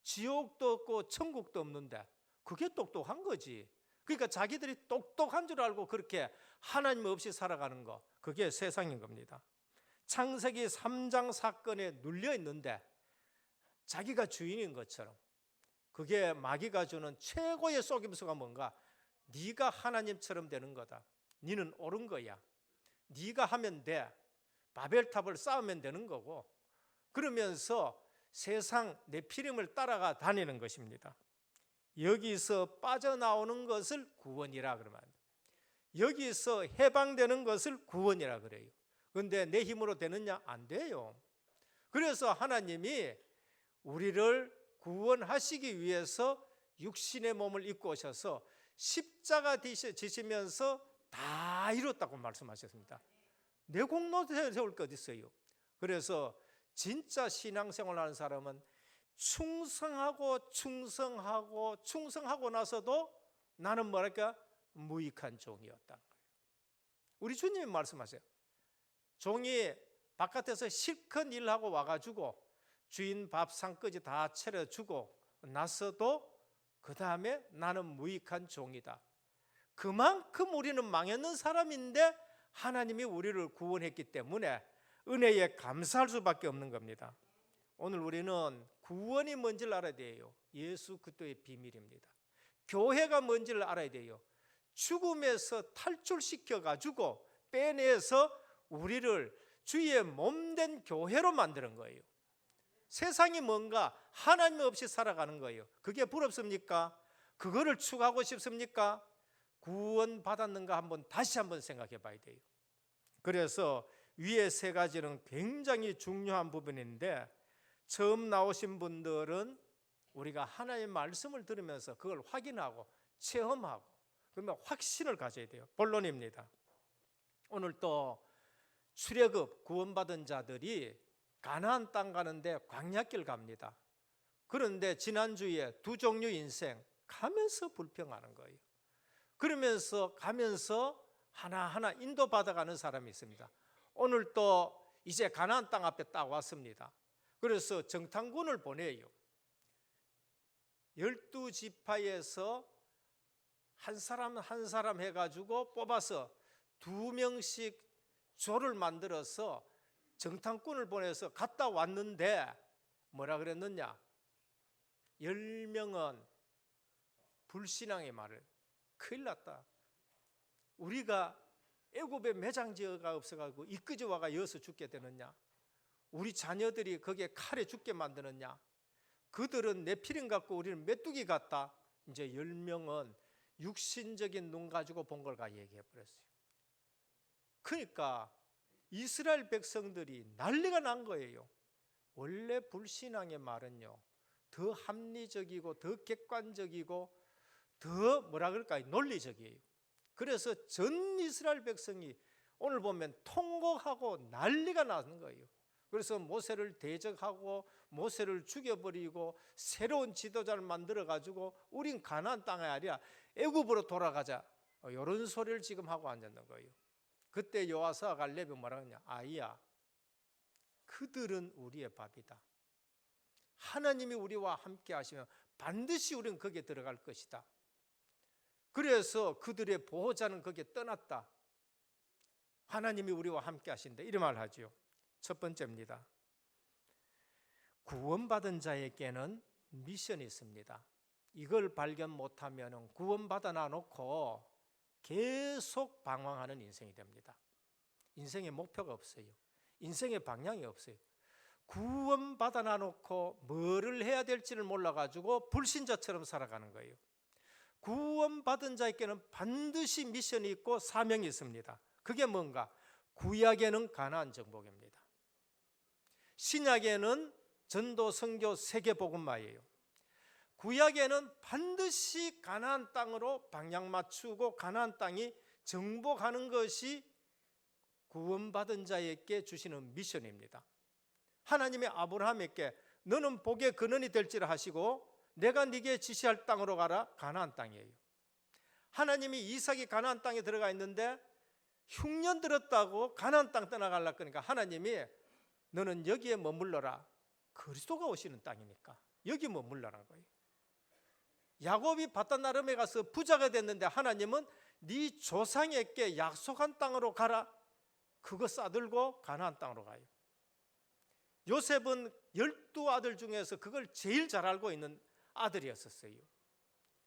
지옥도 없고 천국도 없는데 그게 똑똑한 거지. 그러니까 자기들이 똑똑한 줄 알고 그렇게 하나님 없이 살아가는 거, 그게 세상인 겁니다. 창세기 3장 사건에 눌려 있는데 자기가 주인인 것처럼, 그게 마귀가 주는 최고의 속임수가 뭔가? 네가 하나님처럼 되는 거다. 네는 옳은 거야. 네가 하면 돼. 바벨탑을 쌓으면 되는 거고, 그러면서 세상 네피림을 따라가 다니는 것입니다. 여기서 빠져나오는 것을 구원이라 그러면 안 돼요. 여기서 해방되는 것을 구원이라 그래요. 그런데 내 힘으로 되느냐? 안 돼요. 그래서 하나님이 우리를 구원하시기 위해서 육신의 몸을 입고 오셔서 십자가 지시면서 다 이뤘다고 말씀하셨습니다. 내 공로 세울 것 있어요. 그래서 진짜 신앙생활 하는 사람은 충성하고 나서도 나는 뭐랄까? 무익한 종이었다는 거예요. 우리 주님이 말씀하세요. 종이 바깥에서 실컷 일하고 와가지고 주인 밥 상까지 다 차려주고 나서도 그 다음에 나는 무익한 종이다. 그만큼 우리는 망했는 사람인데 하나님이 우리를 구원했기 때문에 은혜에 감사할 수밖에 없는 겁니다. 오늘 우리는 구원이 뭔지를 알아야 돼요. 예수 그리스도의 비밀입니다. 교회가 뭔지를 알아야 돼요. 죽음에서 탈출시켜가지고 빼내서 우리를 주의 몸된 교회로 만드는 거예요. 세상이 뭔가 하나님 없이 살아가는 거예요. 그게 부럽습니까? 그거를 추구하고 싶습니까? 구원받았는가 다시 한번 생각해 봐야 돼요. 그래서 위에 세 가지는 굉장히 중요한 부분인데, 처음 나오신 분들은 우리가 하나님의 말씀을 들으면서 그걸 확인하고 체험하고 그러면 확신을 가져야 돼요. 본론입니다. 오늘 또 출애굽 구원받은 자들이 가나안 땅 가는데 광야길 갑니다. 그런데 지난주에 두 종류 인생 가면서 불평하는 거예요. 그러면서 가면서 하나하나 인도받아가는 사람이 있습니다. 오늘 또 이제 가나안 땅 앞에 딱 왔습니다. 그래서 정탐꾼을 보내요. 12지파에서 한 사람 한 사람 해가지고 뽑아서 2명씩 조를 만들어서 정탐꾼을 보내서 갔다 왔는데 뭐라 그랬느냐? 10명은 불신앙의 말을, 큰일 났다. 우리가 애굽에 매장지어가 없어가지고 이끄져와가 여기서 죽게 되느냐? 우리 자녀들이 거기에 칼에 죽게 만드느냐? 그들은 네피림 같고 우리는 메뚜기 같다. 이제 10명은 육신적인 눈 가지고 본 걸 가 얘기해 버렸어요. 그러니까 이스라엘 백성들이 난리가 난 거예요. 원래 불신앙의 말은요, 더 합리적이고 더 객관적이고 더 뭐라 그럴까요? 논리적이에요. 그래서 전 이스라엘 백성이 오늘 보면 통곡하고 난리가 나는 거예요. 그래서 모세를 대적하고 모세를 죽여버리고 새로운 지도자를 만들어가지고 우린 가나안 땅이 아니라 애굽으로 돌아가자, 이런 소리를 지금 하고 앉았는 거예요. 그때 여호와서 갈렙이 뭐라 그러냐? 아이야, 그들은 우리의 밥이다. 하나님이 우리와 함께 하시면 반드시 우리는 거기에 들어갈 것이다. 그래서 그들의 보호자는 거기에 떠났다. 하나님이 우리와 함께 하신다. 이런 말을 하죠. 첫 번째입니다. 구원받은 자에게는 미션이 있습니다. 이걸 발견 못하면 구원받아 놔놓고 계속 방황하는 인생이 됩니다. 인생의 목표가 없어요. 인생의 방향이 없어요. 구원받아 놔놓고 뭐를 해야 될지를 몰라가지고 불신자처럼 살아가는 거예요. 구원받은 자에게는 반드시 미션이 있고 사명이 있습니다. 그게 뭔가? 구약에는 가나안 정복입니다. 신약에는 전도, 선교, 세계복음화예요. 구약에는 반드시 가나안 땅으로 방향 맞추고 가나안 땅이 정복하는 것이 구원받은 자에게 주시는 미션입니다. 하나님이 아브라함에게 너는 복의 근원이 될지라 하시고 내가 네게 지시할 땅으로 가라. 가나안 땅이에요. 하나님이 이삭이 가나안 땅에 들어가 있는데 흉년 들었다고 가나안 땅 떠나가려고 하니까 하나님이 너는 여기에 머물러라. 그리스도가 오시는 땅이니까 여기 머물라는 거예요. 야곱이 바다나름에 가서 부자가 됐는데 하나님은 네 조상에게 약속한 땅으로 가라. 그거 싸들고 가나안 땅으로 가요. 요셉은 12아들 중에서 그걸 제일 잘 알고 있는 아들이었어요.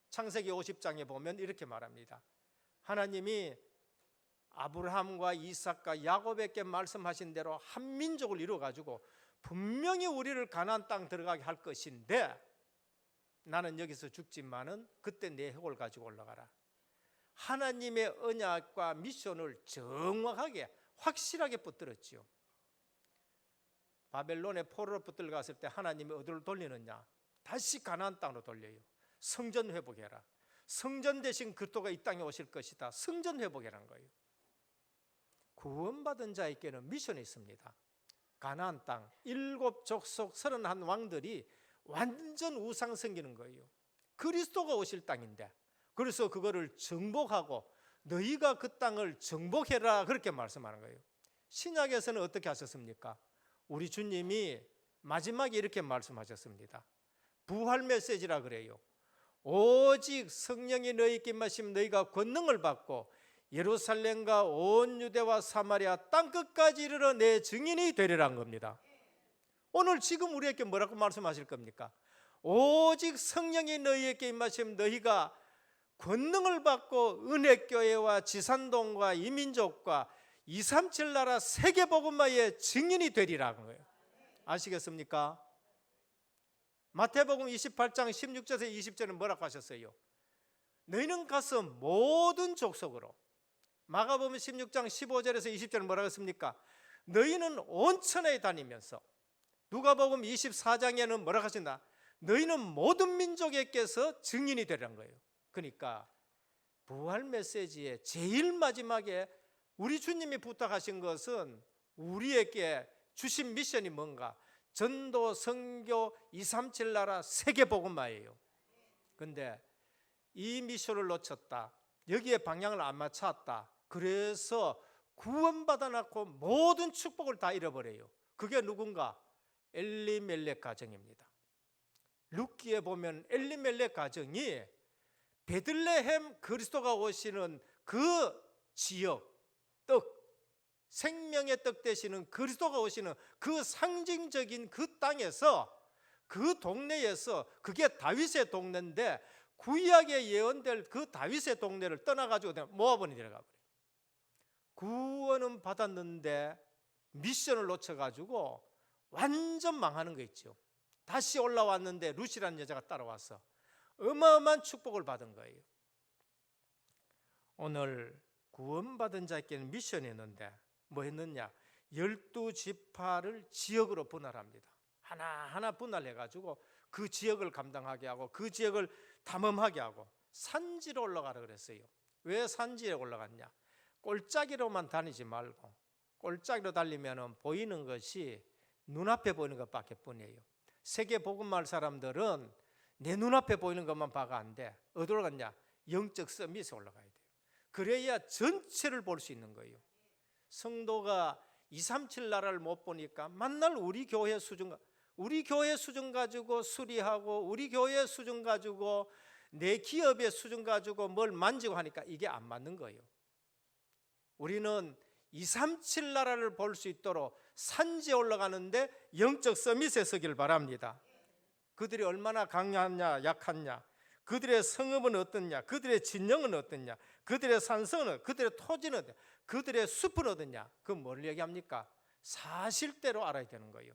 창세기 50장에 보면 이렇게 말합니다. 하나님이 아브라함과 이삭과 야곱에게 말씀하신 대로 한 민족을 이루어가지고 분명히 우리를 가나안 땅 들어가게 할 것인데 나는 여기서 죽지만은 그때 내 혁을 가지고 올라가라. 하나님의 언약과 미션을 정확하게 확실하게 붙들었지요. 바벨론에 포로로 붙들어갔을 때 하나님이 어디로 돌리느냐? 다시 가나안 땅으로 돌려요. 성전 회복해라. 성전 대신 그리스도가 이 땅에 오실 것이다. 성전 회복이라는 거예요. 구원받은 자에게는 미션이 있습니다. 가나안 땅 7족속 31 왕들이 완전 우상 섬기는 거예요. 그리스도가 오실 땅인데, 그래서 그거를 정복하고 너희가 그 땅을 정복해라 그렇게 말씀하는 거예요. 신약에서는 어떻게 하셨습니까? 우리 주님이 마지막에 이렇게 말씀하셨습니다. 부활 메시지라 그래요. 오직 성령이 너희에게 임하시면 너희가 권능을 받고 예루살렘과 온 유대와 사마리아 땅끝까지 이르러 내 증인이 되리라는 겁니다. 오늘 지금 우리에게 뭐라고 말씀하실 겁니까? 오직 성령이 너희에게 임하시면 너희가 권능을 받고 은혜교회와 지산동과 이민족과 237 나라 세계복음화의 증인이 되리라는 거예요. 아시겠습니까? 마태복음 28장 16절에서 20절은 뭐라고 하셨어요? 너희는 가서 모든 족속으로. 마가복음 16장 15절에서 20절은 뭐라고 했습니까? 너희는 온 천하에 다니면서. 누가복음 24장에는 뭐라고 하신다? 너희는 모든 민족에게서 증인이 되라는 거예요. 그러니까 부활 메시지의 제일 마지막에 우리 주님이 부탁하신 것은 우리에게 주신 미션이 뭔가? 전도, 선교, 237 나라 세계복음화예요. 그런데 이 미션을 놓쳤다. 여기에 방향을 안 맞췄다. 그래서 구원받아 놓고 모든 축복을 다 잃어버려요. 그게 누군가? 엘리멜렉 가정입니다. 룻기에 보면 엘리멜렉 가정이 베들레헴 그리스도가 오시는 그 지역, 떡, 생명의 떡 되시는 그리스도가 오시는 그 상징적인 그 땅에서, 그 동네에서, 그게 다윗의 동네인데 구약에 예언될 그 다윗의 동네를 떠나가지고 모아본이 들어가 버려요. 구원은 받았는데 미션을 놓쳐가지고 완전 망하는 거 있죠. 다시 올라왔는데 룻이라는 여자가 따라와서 어마어마한 축복을 받은 거예요. 오늘 구원받은 자에게는 미션이 있는데 뭐 했느냐? 12지파를 지역으로 분할합니다. 하나하나 분할해가지고 그 지역을 감당하게 하고 그 지역을 탐험하게 하고 산지로 올라가라 그랬어요. 왜 산지에 올라갔냐? 꼴짜기로만 다니지 말고, 꼴짜기로 달리면 보이는 것이 눈앞에 보이는 것밖에 뿐이에요. 세계 복음할 사람들은 내 눈앞에 보이는 것만 봐가 안 돼. 어디로 갔냐? 영적 서밋에 올라가야 돼요. 그래야 전체를 볼 수 있는 거예요. 성도가 237 나라를 못 보니까 만날 우리 교회 수준 가지고 수리하고, 우리 교회 수준 가지고, 내 기업의 수준 가지고 뭘 만지고 하니까 이게 안 맞는 거예요. 우리는 237 나라를 볼 수 있도록 산지에 올라가는데 영적 서밋에 서길 바랍니다. 그들이 얼마나 강하냐 약하냐, 그들의 성읍은 어떻냐, 그들의 진영은 어떻냐, 그들의 산성은, 그들의 토지는 어떻냐, 그들의 숲은 어떻냐, 그건 뭘 얘기합니까? 사실대로 알아야 되는 거예요.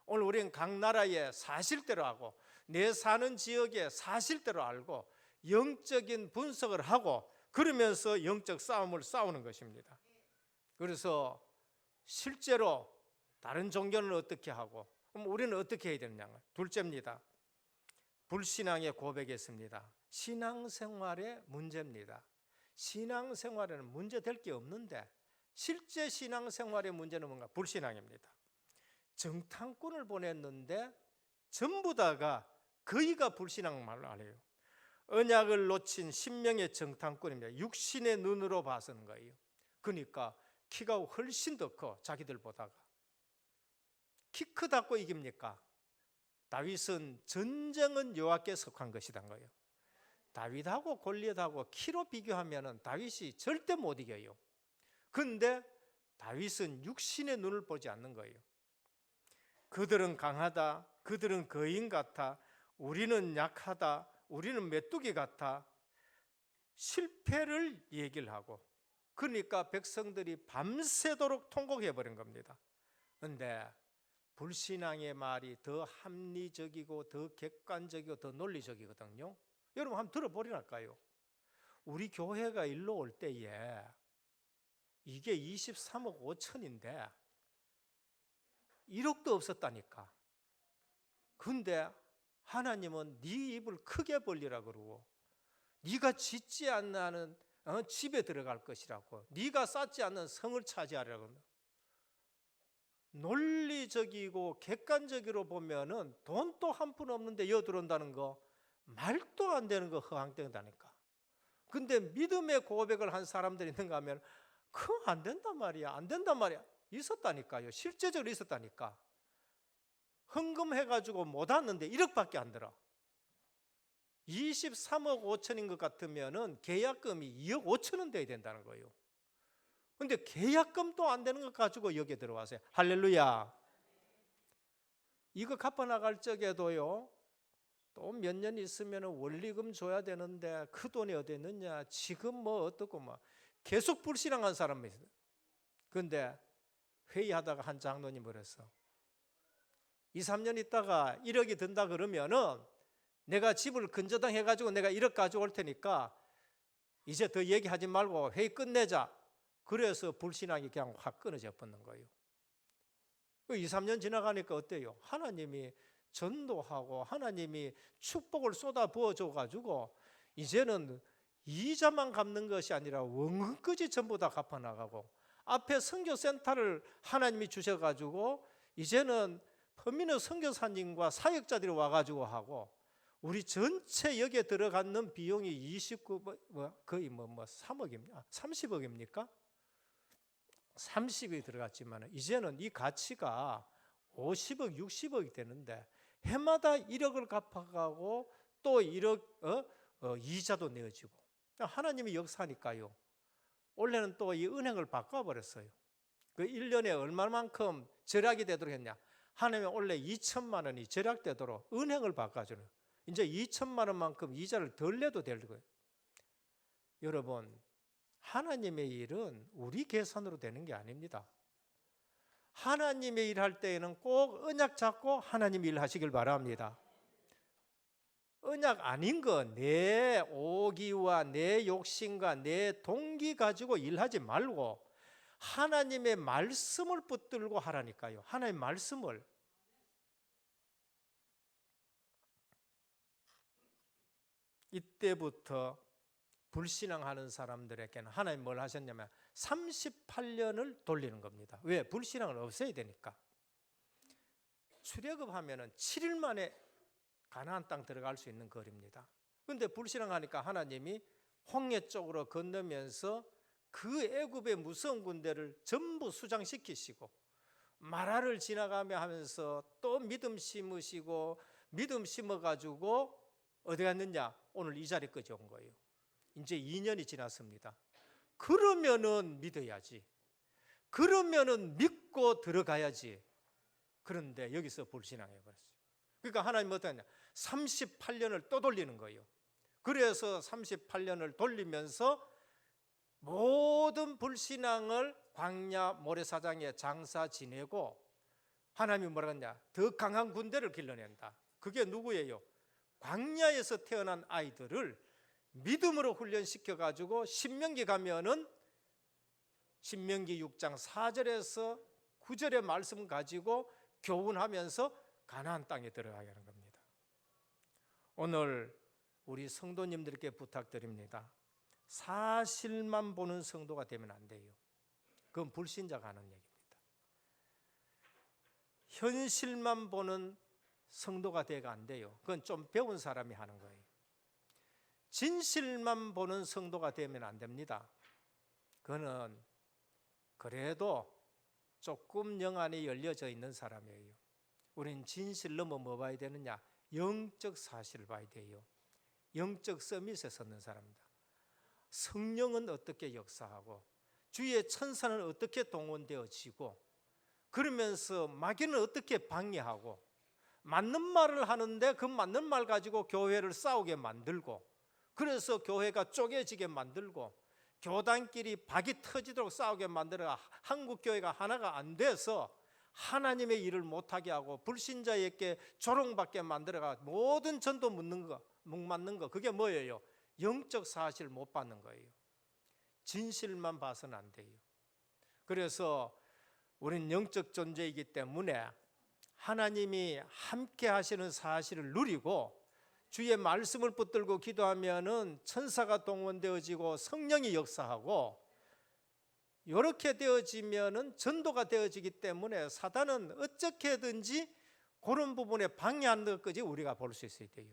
오늘 우리는 각 나라의 사실대로 하고 내 사는 지역의 사실대로 알고 영적인 분석을 하고 그러면서 영적 싸움을 싸우는 것입니다. 그래서 실제로 다른 종교는 어떻게 하고 그럼 우리는 어떻게 해야 되느냐? 둘째입니다. 불신앙의 고백이었습니다. 신앙생활의 문제입니다. 신앙생활에는 문제될 게 없는데 실제 신앙생활의 문제는 뭔가? 불신앙입니다. 정탐꾼을 보냈는데 전부 다가 거의가 불신앙 말을 안 해요. 언약을 놓친 신명의 정탐꾼입니다. 육신의 눈으로 봐서는 거예요. 그러니까 키가 훨씬 더 커, 자기들보다가. 키 크다고 이깁니까? 다윗은 전쟁은 여호와께 속한 것이란 거예요. 다윗하고 골리앗하고 키로 비교하면 다윗이 절대 못 이겨요. 그런데 다윗은 육신의 눈을 보지 않는 거예요. 그들은 강하다, 그들은 거인 같아, 우리는 약하다, 우리는 메뚜기 같아, 실패를 얘기를 하고, 그러니까 백성들이 밤새도록 통곡해버린 겁니다. 그런데 불신앙의 말이 더 합리적이고 더 객관적이고 더 논리적이거든요. 여러분 한번 들어보리랄까요? 우리 교회가 일로 올 때에 이게 23억 5천인데 1억도 없었다니까. 근데 하나님은 네 입을 크게 벌리라 그러고, 네가 짓지 않는 집에 들어갈 것이라고, 네가 쌓지 않는 성을 차지하라고. 논리적이고 객관적으로 보면은 돈도 한 푼 없는데 여 들어온다는 거 말도 안 되는 거 허황된다니까. 근데 믿음의 고백을 한 사람들이 있는가 하면 그거 안 된단 말이야, 안 된단 말이야. 있었다니까요. 실제적으로 있었다니까. 헌금해가지고 못 왔는데 1억밖에 안 들어. 23억 5천인 것 같으면은 계약금이 2억 5천은 돼야 된다는 거예요. 근데 계약금도 안 되는 것 가지고 여기에 들어와서요. 할렐루야. 이거 갚아 나갈 적에도요, 또 몇 년 있으면 원리금 줘야 되는데 그 돈이 어디 있느냐, 지금 뭐 어떻고 뭐 계속 불신앙한 사람이 있어요. 그런데 회의하다가 한 장로님 그랬어. 2, 3년 있다가 1억이 든다 그러면은 내가 집을 근저당 해가지고 내가 1억 가져올 테니까 이제 더 얘기하지 말고 회의 끝내자. 그래서 불신앙이 그냥 확 끊어져 버는 거예요. 2, 3년 지나가니까 어때요? 하나님이 전도하고 하나님이 축복을 쏟아 부어줘 가지고 이제는 이자만 갚는 것이 아니라 원금까지 전부 다 갚아 나가고, 앞에 선교센터를 하나님이 주셔 가지고 이제는 퍼미너 선교사님과 사역자들이 와 가지고 하고, 우리 전체 여기에 들어가는 비용이 29 거의 3억입니까? 30억입니까? 30억이 들어갔지만 이제는 이 가치가 50억, 60억이 되는데 해마다 1억을 갚아가고 또 1억 이자도 내어지고, 하나님의 역사니까요. 원래는 또 이 은행을 바꿔버렸어요. 그 1년에 얼마만큼 절약이 되도록 했냐, 하나님이 원래 2천만 원이 절약되도록 은행을 바꿔주는, 이제 2천만 원만큼 이자를 덜 내도 될 거예요. 여러분, 하나님의 일은 우리 계산으로 되는 게 아닙니다. 하나님의 일 할 때에는 꼭 언약 잡고 하나님 일 하시길 바랍니다. 언약 아닌 거 내 오기와 내 욕심과 내 동기 가지고 일하지 말고 하나님의 말씀을 붙들고 하라니까요. 하나님의 말씀을. 이때부터 불신앙하는 사람들에게는 하나님 뭘 하셨냐면 38년을 돌리는 겁니다. 왜? 불신앙을 없애야 되니까. 출애굽하면은 7일 만에 가나안 땅 들어갈 수 있는 거리입니다. 그런데 불신앙하니까 하나님이 홍해 쪽으로 건너면서 그 애굽의 무서운 군대를 전부 수장시키시고, 마라를 지나가며 하면서 또 믿음 심으시고, 믿음 심어가지고 어디 갔느냐? 오늘 이 자리까지 온 거예요. 이제 2년이 지났습니다. 그러면은 믿어야지. 그러면은 믿고 들어가야지. 그런데 여기서 불신앙해버렸어요. 그러니까 하나님은 어떠냐? 38년을 또 돌리는 거예요. 그래서 38년을 돌리면서 모든 불신앙을 광야 모래사장에 장사 지내고, 하나님이 뭐라 했냐? 더 강한 군대를 길러낸다. 그게 누구예요? 광야에서 태어난 아이들을 믿음으로 훈련시켜 가지고 신명기 가면은 신명기 6장 4절에서 9절의 말씀 가지고 교훈하면서 가나안 땅에 들어가게 하는 겁니다. 오늘 우리 성도님들께 부탁드립니다. 사실만 보는 성도가 되면 안 돼요. 그건 불신자가 하는 얘기입니다. 현실만 보는 성도가 되가 안 돼요. 그건 좀 배운 사람이 하는 거예요. 진실만 보는 성도가 되면 안 됩니다. 그거는 그래도 조금 영안이 열려져 있는 사람이에요. 우리는 진실 넘어 뭐 봐야 되느냐? 영적 사실을 봐야 돼요. 영적 서밋에 섰는 사람입니다. 성령은 어떻게 역사하고 주의 천사는 어떻게 동원되어지고 그러면서 마귀는 어떻게 방해하고 맞는 말을 하는데 그 맞는 말 가지고 교회를 싸우게 만들고 그래서 교회가 쪼개지게 만들고 교단끼리 박이 터지도록 싸우게 만들어 한국 교회가 하나가 안 돼서 하나님의 일을 못하게 하고 불신자에게 조롱받게 만들어가 모든 전도 묵맞는 거 그게 뭐예요? 영적 사실 못 받는 거예요. 진실만 봐서는 안 돼요. 그래서 우리는 영적 존재이기 때문에 하나님이 함께 하시는 사실을 누리고 주의 말씀을 붙들고 기도하면은 천사가 동원되어지고 성령이 역사하고 이렇게 되어지면은 전도가 되어지기 때문에 사단은 어떻게든지 그런 부분에 방해하는 것까지 우리가 볼 수 있어야 돼요.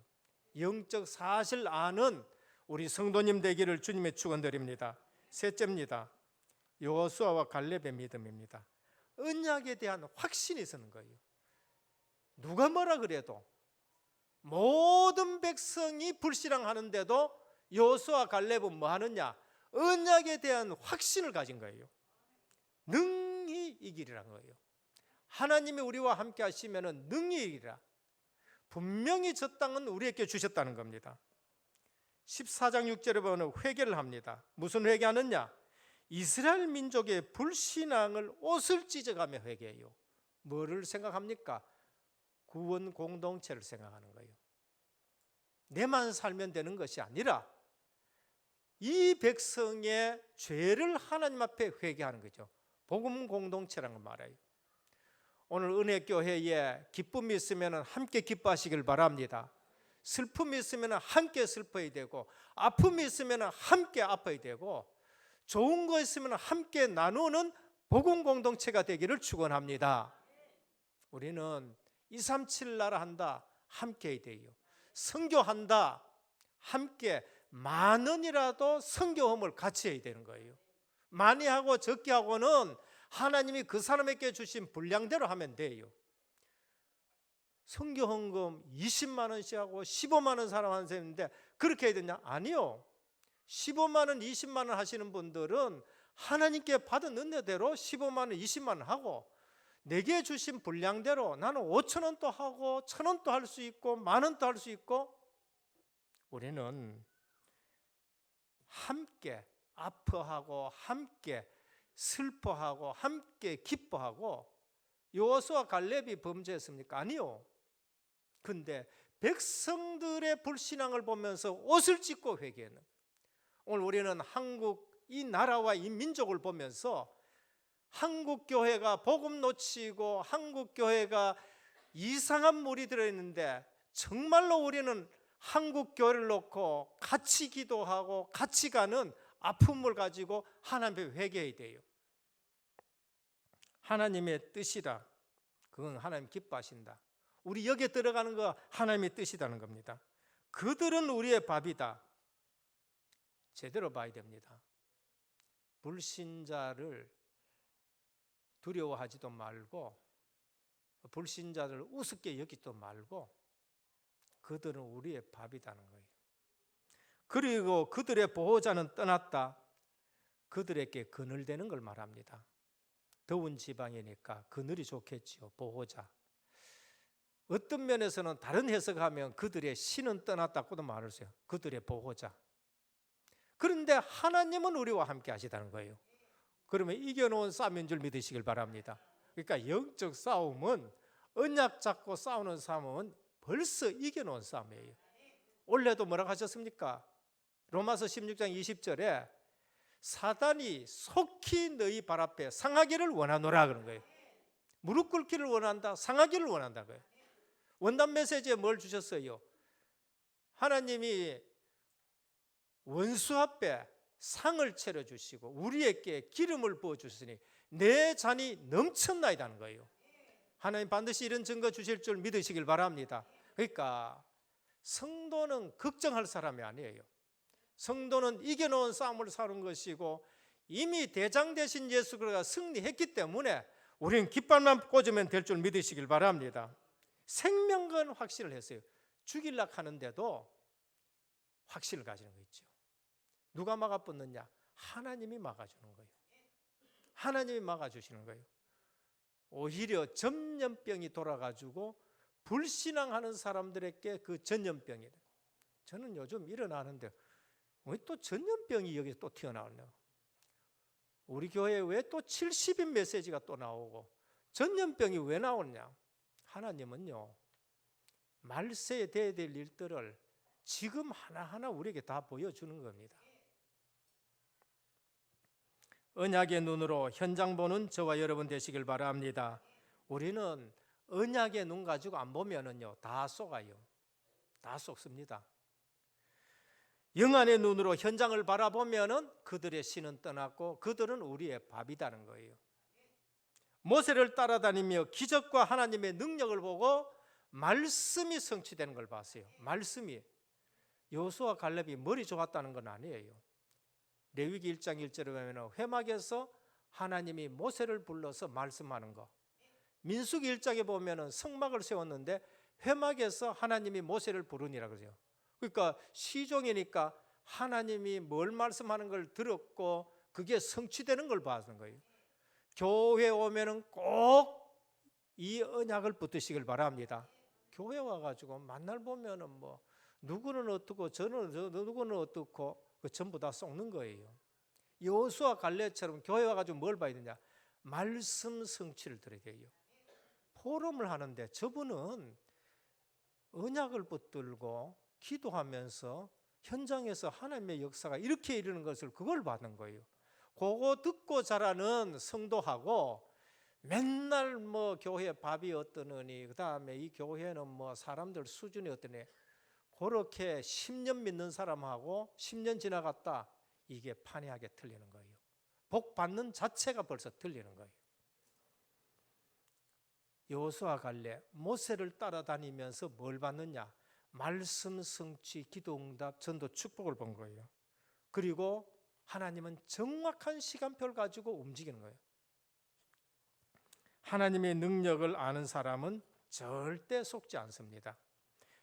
영적 사실 아는 우리 성도님 되기를 주님의 축원드립니다. 셋째입니다. 여호수아와 갈렙의 믿음입니다. 언약에 대한 확신이 있는 거예요. 누가 뭐라 그래도 모든 백성이 불신앙하는데도 여호수아 갈렙은 뭐 하느냐? 언약에 대한 확신을 가진 거예요. 능히 이기리란 거예요. 하나님이 우리와 함께 하시면 능히 이기리라. 분명히 저 땅은 우리에게 주셨다는 겁니다. 14장 6절에 보면 회개를 합니다. 무슨 회개하느냐? 이스라엘 민족의 불신앙을 옷을 찢어가며 회개해요. 뭐를 생각합니까? 구원 공동체를 생각하는 거예요. 내만 살면 되는 것이 아니라 이 백성의 죄를 하나님 앞에 회개하는 거죠. 복음 공동체라는 걸 말해요. 오늘 은혜교회에 기쁨이 있으면 함께 기뻐하시길 바랍니다. 슬픔이 있으면 함께 슬퍼야 되고 아픔이 있으면 함께 아파야 되고 좋은 거 있으면 함께 나누는 복음 공동체가 되기를 축원합니다. 우리는 237 나라 한다 함께 해야 돼요. 선교한다 함께 만 원이라도 선교험을 같이 해야 되는 거예요. 많이 하고 적게 하고는 하나님이 그 사람에게 주신 분량대로 하면 돼요. 선교헌금 20만 원씩 하고 15만 원 사람 한 셈인데 그렇게 해야 되냐? 아니요. 15만 원, 20만 원 하시는 분들은 하나님께 받은 은혜대로 15만 원, 20만 원 하고 내게 주신 분량대로 나는 5천 원도 하고 1,000 원도 할 수 있고 10,000원도 할 수 있고 우리는 함께 아파하고 함께 슬퍼하고 함께 기뻐하고 여호수아 갈렙이 범죄했습니까? 아니요. 근데 백성들의 불신앙을 보면서 옷을 찢고 회개하는 거예요. 오늘 우리는 한국 이 나라와 이 민족을 보면서 한국 교회가 복음 놓치고 한국 교회가 이상한 물이 들어있는데 정말로 우리는 한국 교회를 놓고 같이 기도하고 같이 가는 아픔을 가지고 하나님께 회개해야 돼요. 하나님의 뜻이라 그건 하나님 기뻐하신다. 우리 여기에 들어가는 거 하나님의 뜻이라는 겁니다. 그들은 우리의 밥이다. 제대로 봐야 됩니다. 불신자를 두려워하지도 말고 불신자를 우습게 여기지도 말고 그들은 우리의 밥이라는 거예요. 그리고 그들의 보호자는 떠났다. 그들에게 그늘되는 걸 말합니다. 더운 지방이니까 그늘이 좋겠지요. 보호자. 어떤 면에서는 다른 해석하면 그들의 신은 떠났다고도 말을 써요. 그들의 보호자. 그런데 하나님은 우리와 함께 하시다는 거예요. 그러면 이겨놓은 싸움인 줄 믿으시길 바랍니다. 그러니까 영적 싸움은 언약 잡고 싸우는 싸움은 벌써 이겨놓은 싸움이에요. 원래도 뭐라고 하셨습니까? 로마서 16장 20절에 사단이 속히 너희 발 앞에 상하기를 원하노라 그런 거예요. 무릎 꿇기를 원한다, 상하기를 원한다 거예요. 원단 메시지에 뭘 주셨어요? 하나님이 원수 앞에 상을 차려주시고 우리에게 기름을 부어주시니 내 잔이 넘쳤나이다는 거예요. 하나님 반드시 이런 증거 주실 줄 믿으시길 바랍니다. 그러니까 성도는 걱정할 사람이 아니에요. 성도는 이겨놓은 싸움을 사는 것이고 이미 대장 되신 예수 그리스도가 승리했기 때문에 우리는 깃발만 꽂으면 될 줄 믿으시길 바랍니다. 생명건 확신을 했어요. 죽이려고 하는데도 확신을 가지는 거 있죠. 누가 막아붙느냐? 하나님이 막아주는 거예요. 하나님이 막아주시는 거예요. 오히려 전염병이 돌아가지고 불신앙하는 사람들에게 그 전염병이, 저는 요즘 일어나는데 왜 또 전염병이 여기서 또 튀어나오냐? 우리 교회에 왜 또 70인 메시지가 또 나오고 전염병이 왜 나오냐? 하나님은요, 말세에 돼야 될 일들을 지금 하나하나 우리에게 다 보여주는 겁니다. 언약의 눈으로 현장 보는 저와 여러분 되시길 바랍니다. 우리는 언약의 눈 가지고 안 보면은요, 다 속아요. 다 속습니다. 영안의 눈으로 현장을 바라보면은 그들의 신은 떠났고 그들은 우리의 밥이다는 거예요. 모세를 따라다니며 기적과 하나님의 능력을 보고 말씀이 성취되는 걸 봤어요. 말씀이. 여호수아 갈렙이 머리 좋았다는 건 아니에요. 레위기 1장 1절에 보면 회막에서 하나님이 모세를 불러서 말씀하는 거. 민수기 1장에 보면 성막을 세웠는데 회막에서 하나님이 모세를 부르니라 그러죠. 그러니까 시종이니까 하나님이 뭘 말씀하는 걸 들었고 그게 성취되는 걸 봤는 거예요. 교회 오면은 꼭 이 언약을 붙드시길 바랍니다. 교회 와가지고 만날 보면은 뭐 누구는 어떻고 누구는 어떻고 그 전부 다 썩는 거예요. 여호수아 갈렙처럼 교회 와가지고 뭘 봐야 되냐? 말씀 성취를 들어야 돼요. 포럼을 하는데 저분은 언약을 붙들고 기도하면서 현장에서 하나님의 역사가 이렇게 이르는 것을 그걸 받는 거예요. 그거 듣고 자라는 성도하고 맨날 뭐 교회 밥이 어떠느니, 그 다음에 이 교회는 뭐 사람들 수준이 어떠니, 그렇게 10년 믿는 사람하고 10년 지나갔다, 이게 판이하게 틀리는 거예요. 복 받는 자체가 벌써 틀리는 거예요. 여호수아 갈렙, 모세를 따라다니면서 뭘 받느냐? 말씀 성취, 기도 응답, 전도 축복을 본 거예요. 그리고 하나님은 정확한 시간표를 가지고 움직이는 거예요. 하나님의 능력을 아는 사람은 절대 속지 않습니다.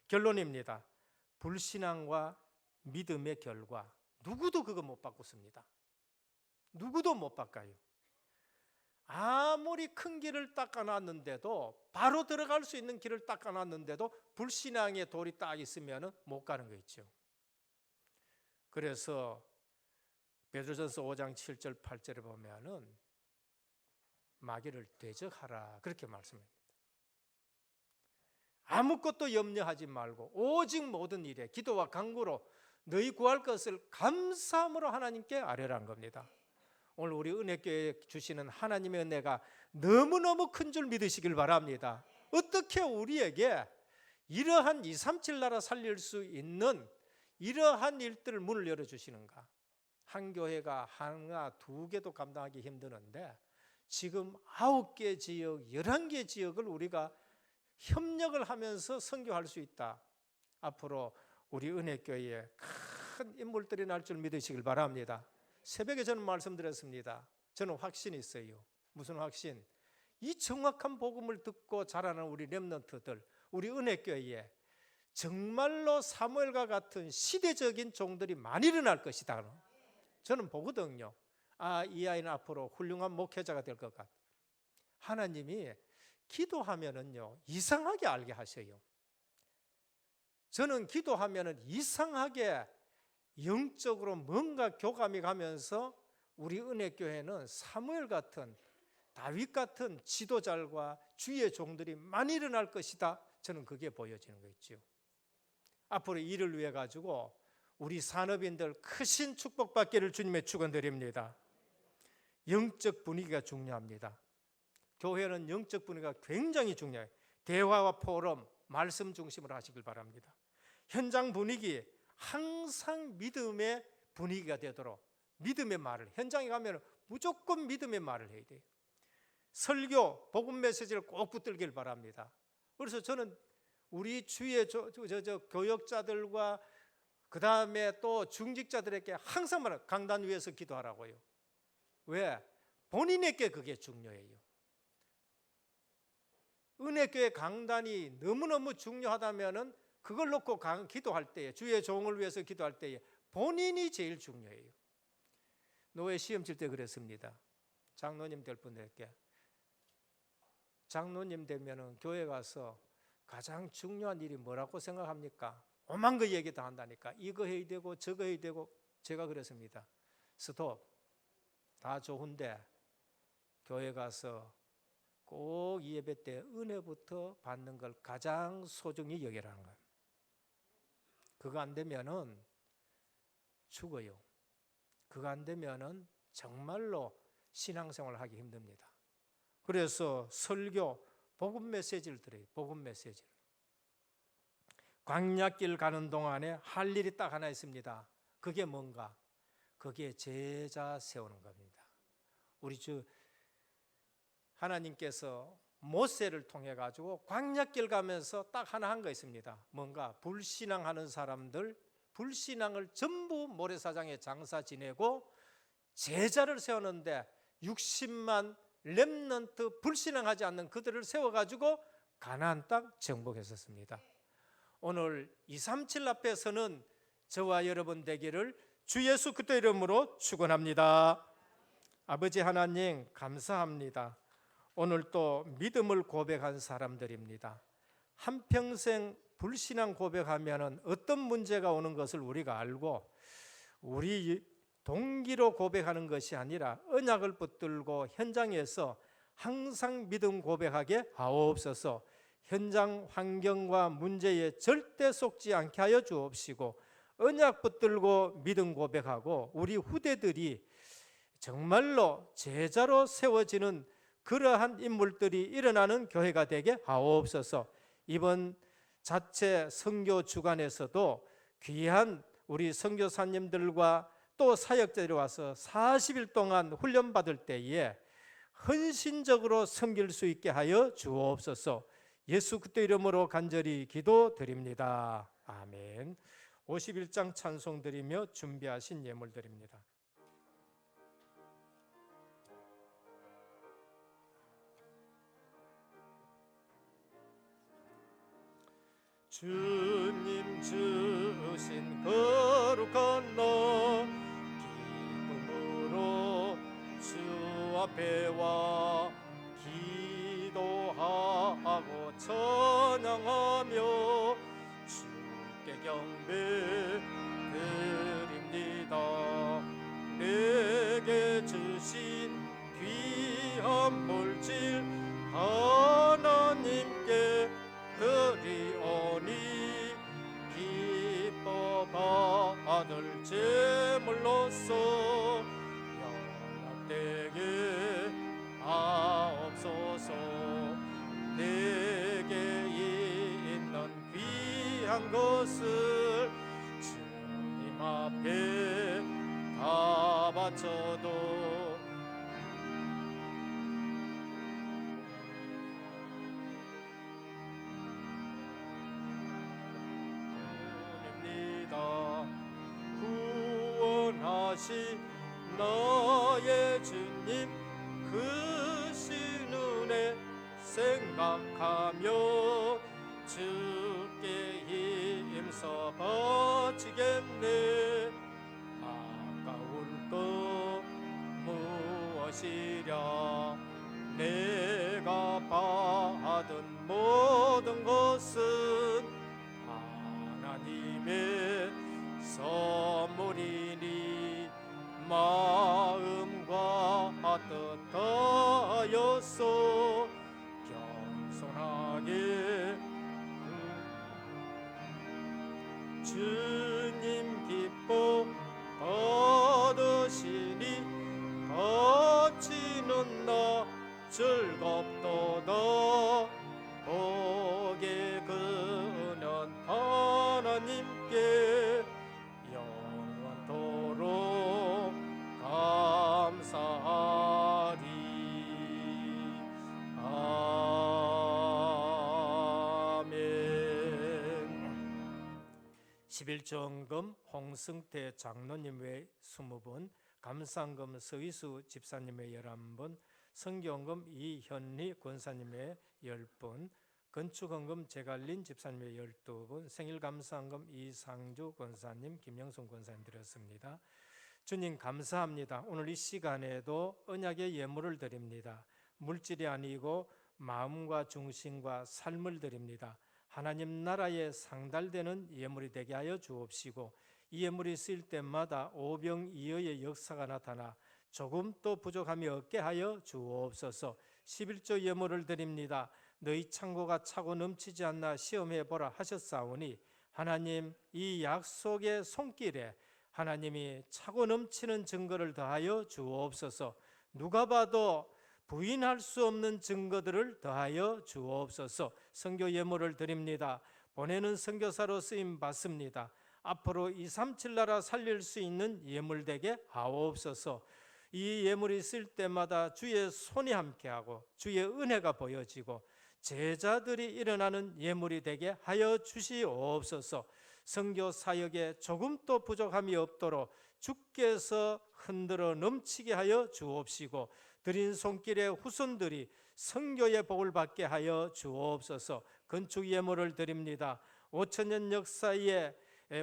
결론입니다. 불신앙과 믿음의 결과, 누구도 그거 못 바꿨습니다. 누구도 못 바꿔요. 아무리 큰 길을 닦아놨는데도, 바로 들어갈 수 있는 길을 닦아놨는데도 불신앙의 돌이 딱 있으면 못 가는 거 있죠. 그래서 베드로전서 5장 7절 8절에 보면은 마귀를 대적하라, 그렇게 말씀합니다. 아무것도 염려하지 말고 오직 모든 일에 기도와 간구로 너희 구할 것을 감사함으로 하나님께 아뢰라는 겁니다. 오늘 우리 은혜교회에 주시는 하나님의 은혜가 너무너무 큰 줄 믿으시길 바랍니다. 어떻게 우리에게 이러한 237 나라 살릴 수 있는 이러한 일들을 문을 열어주시는가? 한 교회가 하나, 두 개도 감당하기 힘드는데 지금 9개 지역, 11개 지역을 우리가 협력을 하면서 선교할 수 있다. 앞으로 우리 은혜교회에 큰 인물들이 날 줄 믿으시길 바랍니다. 새벽에 저는 말씀드렸습니다. 저는 확신이 있어요. 무슨 확신? 이 정확한 복음을 듣고 자라는 우리 렘넌트들, 우리 은혜교회에 정말로 사무엘과 같은 시대적인 종들이 많이 일어날 것이다. 저는 보거든요. 이 아이는 앞으로 훌륭한 목회자가 될 것 같아. 하나님이 기도하면은요, 이상하게 알게 하셔요. 저는 기도하면은 이상하게 영적으로 뭔가 교감이 가면서 우리 은혜교회는 사무엘 같은, 다윗 같은 지도자들과 주의 종들이 많이 일어날 것이다. 저는 그게 보여지는 거 있죠. 앞으로 이를 위해 가지고 우리 산업인들 크신 축복받기를 주님의 축원드립니다. 영적 분위기가 중요합니다. 교회는 영적 분위기가 굉장히 중요해요. 대화와 포럼, 말씀 중심으로 하시길 바랍니다. 현장 분위기 항상 믿음의 분위기가 되도록 믿음의 말을, 현장에 가면 무조건 믿음의 말을 해야 돼요. 설교, 복음 메시지를 꼭 붙들길 바랍니다. 그래서 저는 우리 주의 교역자들과 그 다음에 또 중직자들에게 항상 말해요. 강단 위에서 기도하라고요. 왜? 본인에게 그게 중요해요. 은혜교회 강단이 너무너무 중요하다면은 그걸 놓고 기도할 때에, 주의 종을 위해서 기도할 때에 본인이 제일 중요해요. 노예 시험 칠 때 그랬습니다. 장로님 될 분들께, 장로님 되면은 교회 가서 가장 중요한 일이 뭐라고 생각합니까? 오만 거 얘기 다 한다니까. 이거 해야 되고 저거 해야 되고. 제가 그랬습니다. 스톱. 다 좋은데 교회 가서 꼭 이 예배 때 은혜부터 받는 걸 가장 소중히 여기라는 거예요. 그거 안 되면은 죽어요. 그거 안 되면은 정말로 신앙생활을 하기 힘듭니다. 그래서 설교, 복음 메시지를 드려요. 복음 메시지를. 광야길 가는 동안에 할 일이 딱 하나 있습니다. 그게 뭔가? 그게 제자 세우는 겁니다. 우리 주 하나님께서 모세를 통해 가지고 광야길 가면서 딱 하나 한 거 있습니다. 뭔가? 불신앙하는 사람들, 불신앙을 전부 모래사장에 장사 지내고 제자를 세우는데 60만 렘넌트 불신앙하지 않는 그들을 세워가지고 가나안 땅 정복했었습니다. 오늘 237 앞에서는 저와 여러분 되기를 주 예수 그리스도 이름으로 축원합니다. 아버지 하나님 감사합니다. 오늘 또 믿음을 고백한 사람들입니다. 한평생 불신앙 고백하면 어떤 문제가 오는 것을 우리가 알고, 우리 동기로 고백하는 것이 아니라 언약을 붙들고 현장에서 항상 믿음 고백하게 하옵소서. 현장 환경과 문제에 절대 속지 않게 하여 주옵시고, 언약 붙들고 믿음 고백하고 우리 후대들이 정말로 제자로 세워지는 그러한 인물들이 일어나는 교회가 되게 하옵소서. 이번 자체 선교 주간에서도 귀한 우리 선교사님들과 또 사역자들이 와서 40일 동안 훈련받을 때에 헌신적으로 섬길 수 있게 하여 주옵소서. 예수 그리스도 이름으로 간절히 기도드립니다. 아멘. 51장 찬송 드리며 준비하신 예물들입니다. 주님 주신 거룩한 너 기쁨으로 주 앞에 와 기도하고 찬양하며 주께 경배 드립니다. 내게 주신 귀한 물질 하나님께 드리오니 기뻐 받을 제물로서 연락되게 하옵소서. 내게 있는 귀한 것을 주님 앞에 다 바쳐도 구원하신 나의 주님 그 신은혜 생각하며 주께 힘써 바치겠네. 아까울 것 무엇이랴. 내가 받은 모든 것은 하나님의 선물이니 마음과 뜻하여서 겸손하게 주님 기뻐 받으시니 바치는 나 즐겁도다. 복에 그는 하나님께 영원토록 감사하리. 아멘. 11조헌금 홍승태 장로님 외 20분, 감상금 서희수 집사님 외 11분, 선교헌금 이현리 권사님의 10분, 건축헌금 제갈린 집사님의 12분, 생일감사헌금 이상주 권사님, 김영순 권사님 드렸습니다. 주님 감사합니다. 오늘 이 시간에도 언약의 예물을 드립니다. 물질이 아니고 마음과 중심과 삶을 드립니다. 하나님 나라에 상달되는 예물이 되게 하여 주옵시고, 이 예물이 쓰일 때마다 오병이어의 역사가 나타나 조금 또 부족함이 없게 하여 주옵소서. 11조 예물을 드립니다. 너희 창고가 차고 넘치지 않나 시험해 보라 하셨사오니, 하나님 이 약속의 손길에 하나님이 차고 넘치는 증거를 더하여 주옵소서. 누가 봐도 부인할 수 없는 증거들을 더하여 주옵소서. 선교 예물을 드립니다. 보내는 선교사로 쓰임 받습니다. 앞으로 237 나라 살릴 수 있는 예물 되게 하옵소서. 이 예물이 쓸 때마다 주의 손이 함께하고 주의 은혜가 보여지고 제자들이 일어나는 예물이 되게 하여 주시옵소서. 선교 사역에 조금도 부족함이 없도록 주께서 흔들어 넘치게 하여 주옵시고, 드린 손길의 후손들이 선교의 복을 받게 하여 주옵소서. 건축 예물을 드립니다. 5000년 역사의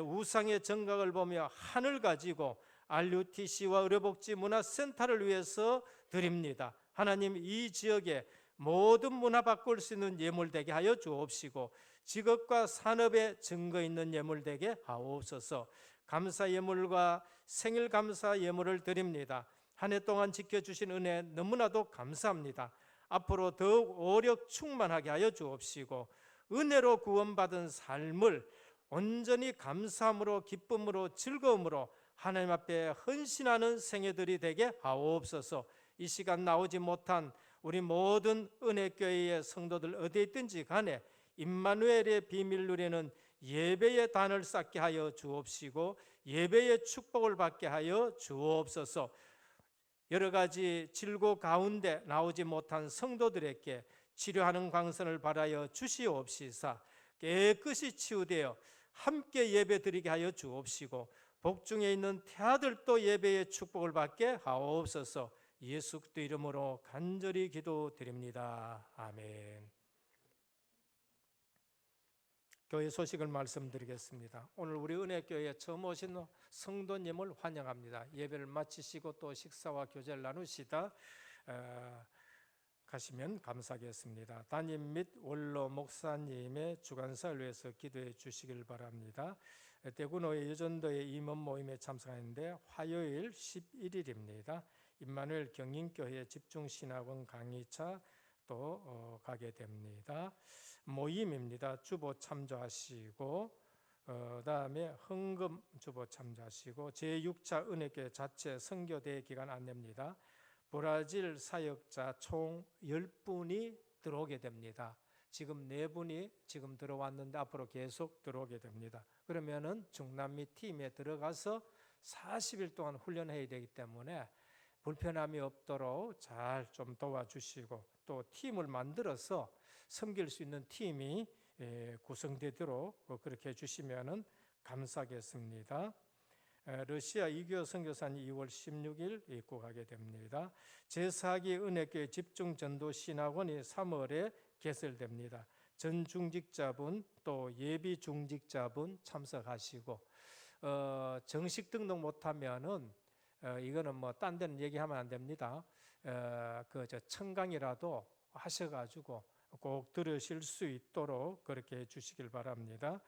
우상의 정각을 보며 하늘 가지고 RUTC와 의료복지 문화센터를 위해서 드립니다. 하나님 이 지역에 모든 문화 바꿀 수 있는 예물 되게 하여 주옵시고, 직업과 산업에 증거 있는 예물 되게 하옵소서. 감사 예물과 생일 감사 예물을 드립니다. 한 해 동안 지켜주신 은혜 너무나도 감사합니다. 앞으로 더욱 오력 충만하게 하여 주옵시고, 은혜로 구원받은 삶을 온전히 감사함으로 기쁨으로 즐거움으로 하나님 앞에 헌신하는 생애들이 되게 하옵소서. 이 시간 나오지 못한 우리 모든 은혜교회의 성도들 어디에 있든지 간에 임마누엘의 비밀 누리는 예배의 단을 쌓게 하여 주옵시고, 예배의 축복을 받게 하여 주옵소서. 여러 가지 질고 가운데 나오지 못한 성도들에게 치료하는 광선을 바라여 주시옵시사, 깨끗이 치유되어 함께 예배 드리게 하여 주옵시고, 복중에 있는 태아들도 예배의 축복을 받게 하옵소서. 예수 그리스도 이름으로 간절히 기도드립니다. 아멘. 교회 소식을 말씀드리겠습니다. 오늘 우리 은혜교회에 처음 오신 성도님을 환영합니다. 예배를 마치시고 또 식사와 교제를 나누시다 가시면 감사하겠습니다. 담임 및 원로 목사님의 주간사를 위해서 기도해 주시길 바랍니다. 대구노회 여전도의 임원 모임에 참석하는데 화요일 11일입니다. 임마누엘 경인교회 집중신학원 강의차 또 가게 됩니다. 모임입니다. 주보 참조하시고 다음에 헌금 주보 참조하시고, 제6차 은혜교회 자체 선교대회 기간 안내입니다. 브라질 사역자 총 10분이 들어오게 됩니다. 지금 4분이 지금 들어왔는데 앞으로 계속 들어오게 됩니다. 그러면은 중남미 팀에 들어가서 40일 동안 훈련해야 되기 때문에 불편함이 없도록 잘 좀 도와주시고, 또 팀을 만들어서 섬길 수 있는 팀이 구성되도록 그렇게 해주시면 감사하겠습니다. 러시아 이교 선교사님 2월 16일 입국하게 됩니다. 제4기 은혜교회 집중전도신학원이 3월에 개설됩니다. 전중직자분 또 예비중직자분 참석하시고, 정식 등록 못하면은 이거는 뭐 딴 데는 얘기하면 안 됩니다. 청강이라도 하셔가지고 꼭 들으실 수 있도록 그렇게 해주시길 바랍니다.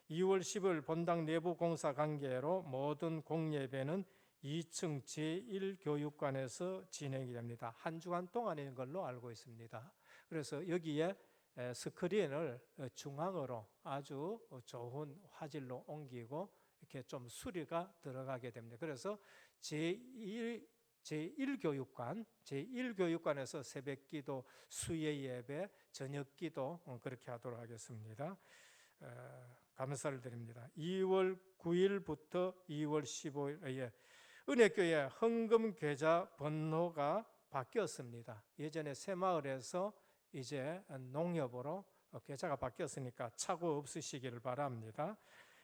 2월 10일 본당 내부 공사 관계로 모든 공예배는 2층 제1교육관에서 진행이 됩니다. 한 주간 동안인 걸로 알고 있습니다. 그래서 여기에 스크린을 중앙으로 아주 좋은 화질로 옮기고 이렇게 좀 수리가 들어가게 됩니다. 그래서 제1교육관에서 새벽기도, 수요 예배, 저녁기도 그렇게 하도록 하겠습니다. 감사를 드립니다. 2월 9일부터 2월 15일 은혜교회 헌금 계좌 번호가 바뀌었습니다. 예전에 새마을에서 이제 농협으로 계좌가 바뀌었으니까 착오 없으시기를 바랍니다.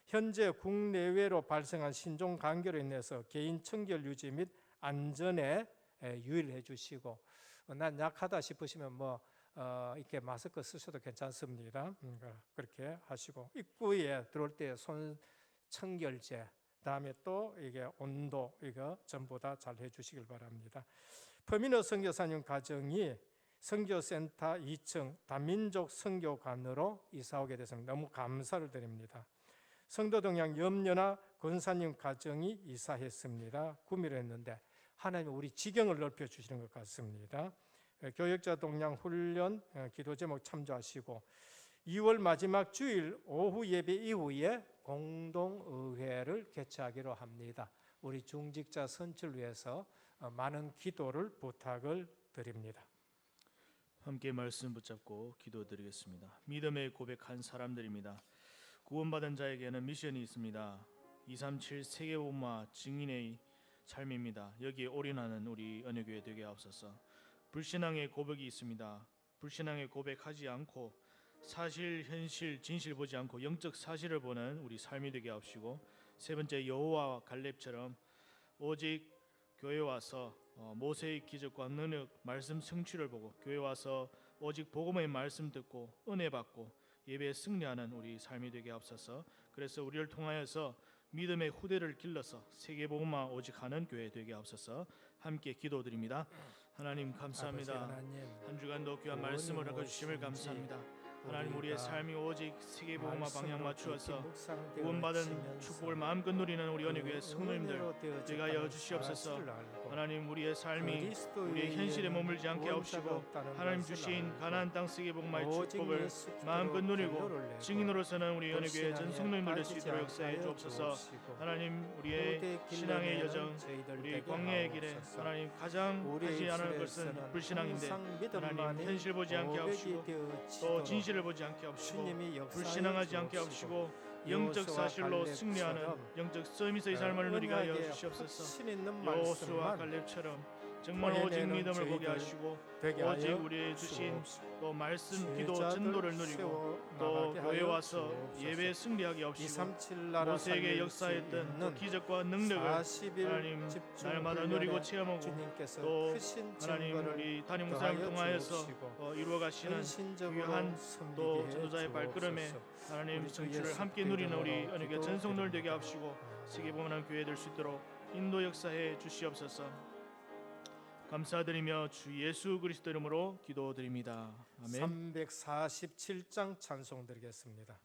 현재 국내외로 발생한 신종 감염으로 인해서 개인 청결 유지 및 안전에 유의해 주시고 난 약하다 싶으시면 이렇게 마스크 쓰셔도 괜찮습니다. 그렇게 하시고 입구에 들어올 때 손 청결제, 다음에 또 이게 온도 이거 전부 다 잘 해주시길 바랍니다. 퍼미너 선교사님 가정이 선교센터 2층 다민족 선교관으로 이사오게 돼서 너무 감사를 드립니다. 성도동양 염려나 권사님 가정이 이사했습니다. 구미를 했는데 하나님 우리 지경을 넓혀주시는 것 같습니다. 교역자 동양 훈련 기도 제목 참조하시고 2월 마지막 주일 오후 예배 이후에 공동의회를 개최하기로 합니다. 우리 중직자 선출을 위해서 많은 기도를 부탁을 드립니다. 함께 말씀 붙잡고 기도드리겠습니다. 믿음의 고백한 사람들입니다. 구원받은 자에게는 미션이 있습니다. 237 세계복음화 증인의 삶입니다. 여기에 올인하는 우리 언약교회 되게 하옵소서. 불신앙의 고백이 있습니다. 불신앙의 고백하지 않고 사실, 현실, 진실 보지 않고 영적 사실을 보는 우리 삶이 되게 하옵시고, 세 번째 여호와 갈렙처럼 오직 교회 와서 모세의 기적과 능력 말씀 성취를 보고 교회 와서 오직 복음의 말씀 듣고 은혜 받고 예배에 승리하는 우리 삶이 되게 하옵소서. 그래서 우리를 통하여서 믿음의 후대를 길러서 세계복음화 오직 하는 교회 되게 하옵소서. 함께 기도드립니다. 하나님 감사합니다. 한 주간도 귀한 말씀을 허락해주심을 감사합니다. 하나님 우리의 삶이 오직 세계복음화 방향 맞추어서 구원받은 축복을 마음껏 누리는 우리 언약교회 성도님들 되게 하여 주시옵소서. 하나님 우리의 삶이 우리의 현실에 머물지 않게 하옵시고 하나님 주신 가나안 땅 세계복음화의 축복을 마음껏 누리고 증인으로서는 우리 언약교회 전 성도님들 될 수 있도록 역사해 주옵소서. 하나님 우리의 신앙의 여정, 우리 광야의 길에 하나님 가장 하지 않을 것은 불신앙인데 하나님 현실 보지 않게 하옵시고 또 진실을 보지 않게 하옵시고 불신앙하지 않게 하옵시고 영적 사실로 승리하는 영적 서밋의 삶을 누리게 하여 주시옵소서. 여호수아 갈렙처럼 정말 오직 믿음을 보게 하시고 오직 우리의 주신 또 말씀, 기도, 전도를 누리고 또 교회 와서 예배에 승리하게 하옵시고 모세에게 역사했던 그 기적과 능력을 하나님 날마다 누리고 체험하고 또 하나님 우리 담임 목사님 통하여서 이루어가시는 귀한 또 전도자의 발걸음에 하나님 성취를 함께 누리는 우리 언약의 전성들 되게 하옵시고 세계복음화 교회 될 수 있도록 인도 역사해 주시옵소서. 감사드리며 주 예수 그리스도 이름으로 기도드립니다. 아멘. 347장 찬송 드리겠습니다.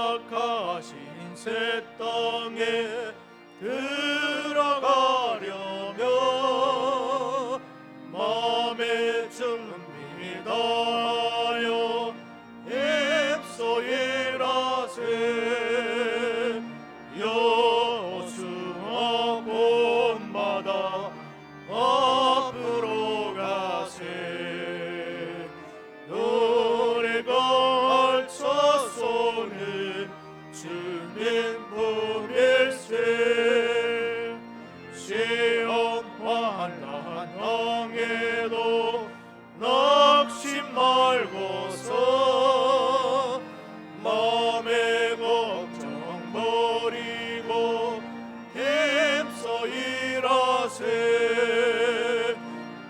허락하신 새 땅에 들어가려면 마음의 준비 다하여 입소일하세. 여호수아 본받아 앞으로 가세. 노래가 알차소는 주님 품일세. 시험 환난 당해도 낙심 말고서 마음의 걱정 버리고 힘써 일하세.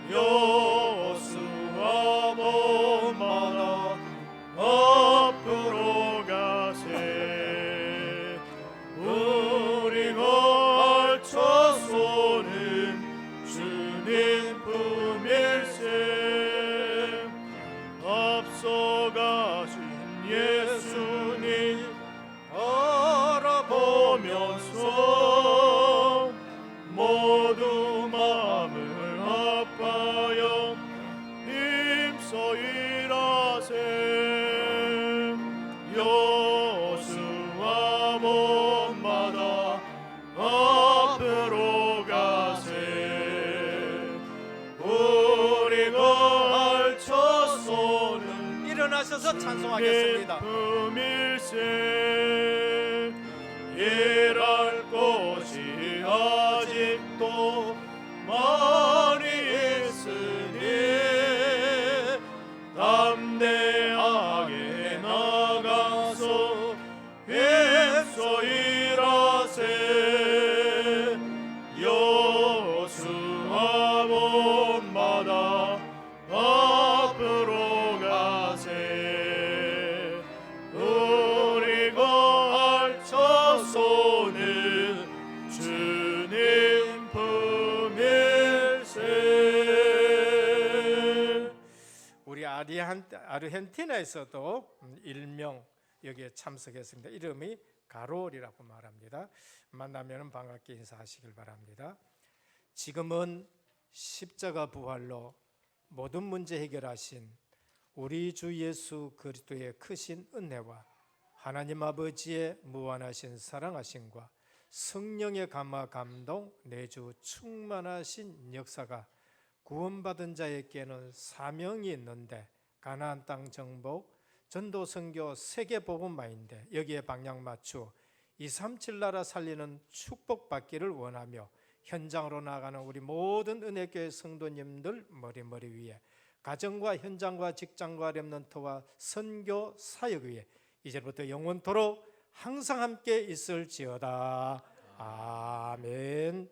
여호수아 본받아 앞으로 가세. 우리가 알차소는 주님 품일세. 앞서가신 예수님 알아보면서 모두 마음을 합하여 힘써 일하세. 여호수아 본받아 앞으로 가세. 우리가 알차소는 일어나셔서 찬송하겠습니다. 품일세. 일할 곳이 아직도 많이 있으니 담대하게 나 주께서 일하세 여수와 몸마다 앞으로 가세 우리가 알차소는 주님 품일세. 우리 아르헨티나에서도 일명 여기에 참석했습니다. 이름이 가롤이라고 말합니다. 만나면 반갑게 인사하시길 바랍니다. 지금은 십자가 부활로 모든 문제 해결하신 우리 주 예수 그리스도의 크신 은혜와 하나님 아버지의 무한하신 사랑하심과 성령의 감화 감동 내주 충만하신 역사가 구원받은 자에게는 사명이 있는데 가나안 땅 정복, 전도 선교 세계 복음화인데 여기에 방향 맞추어 237 나라 살리는 축복받기를 원하며 현장으로 나가는 우리 모든 은혜교회 성도님들 머리 위에 가정과 현장과 직장과 렘넌트와 선교 사역 위에 이제부터 영원토록 항상 함께 있을지어다. 아멘.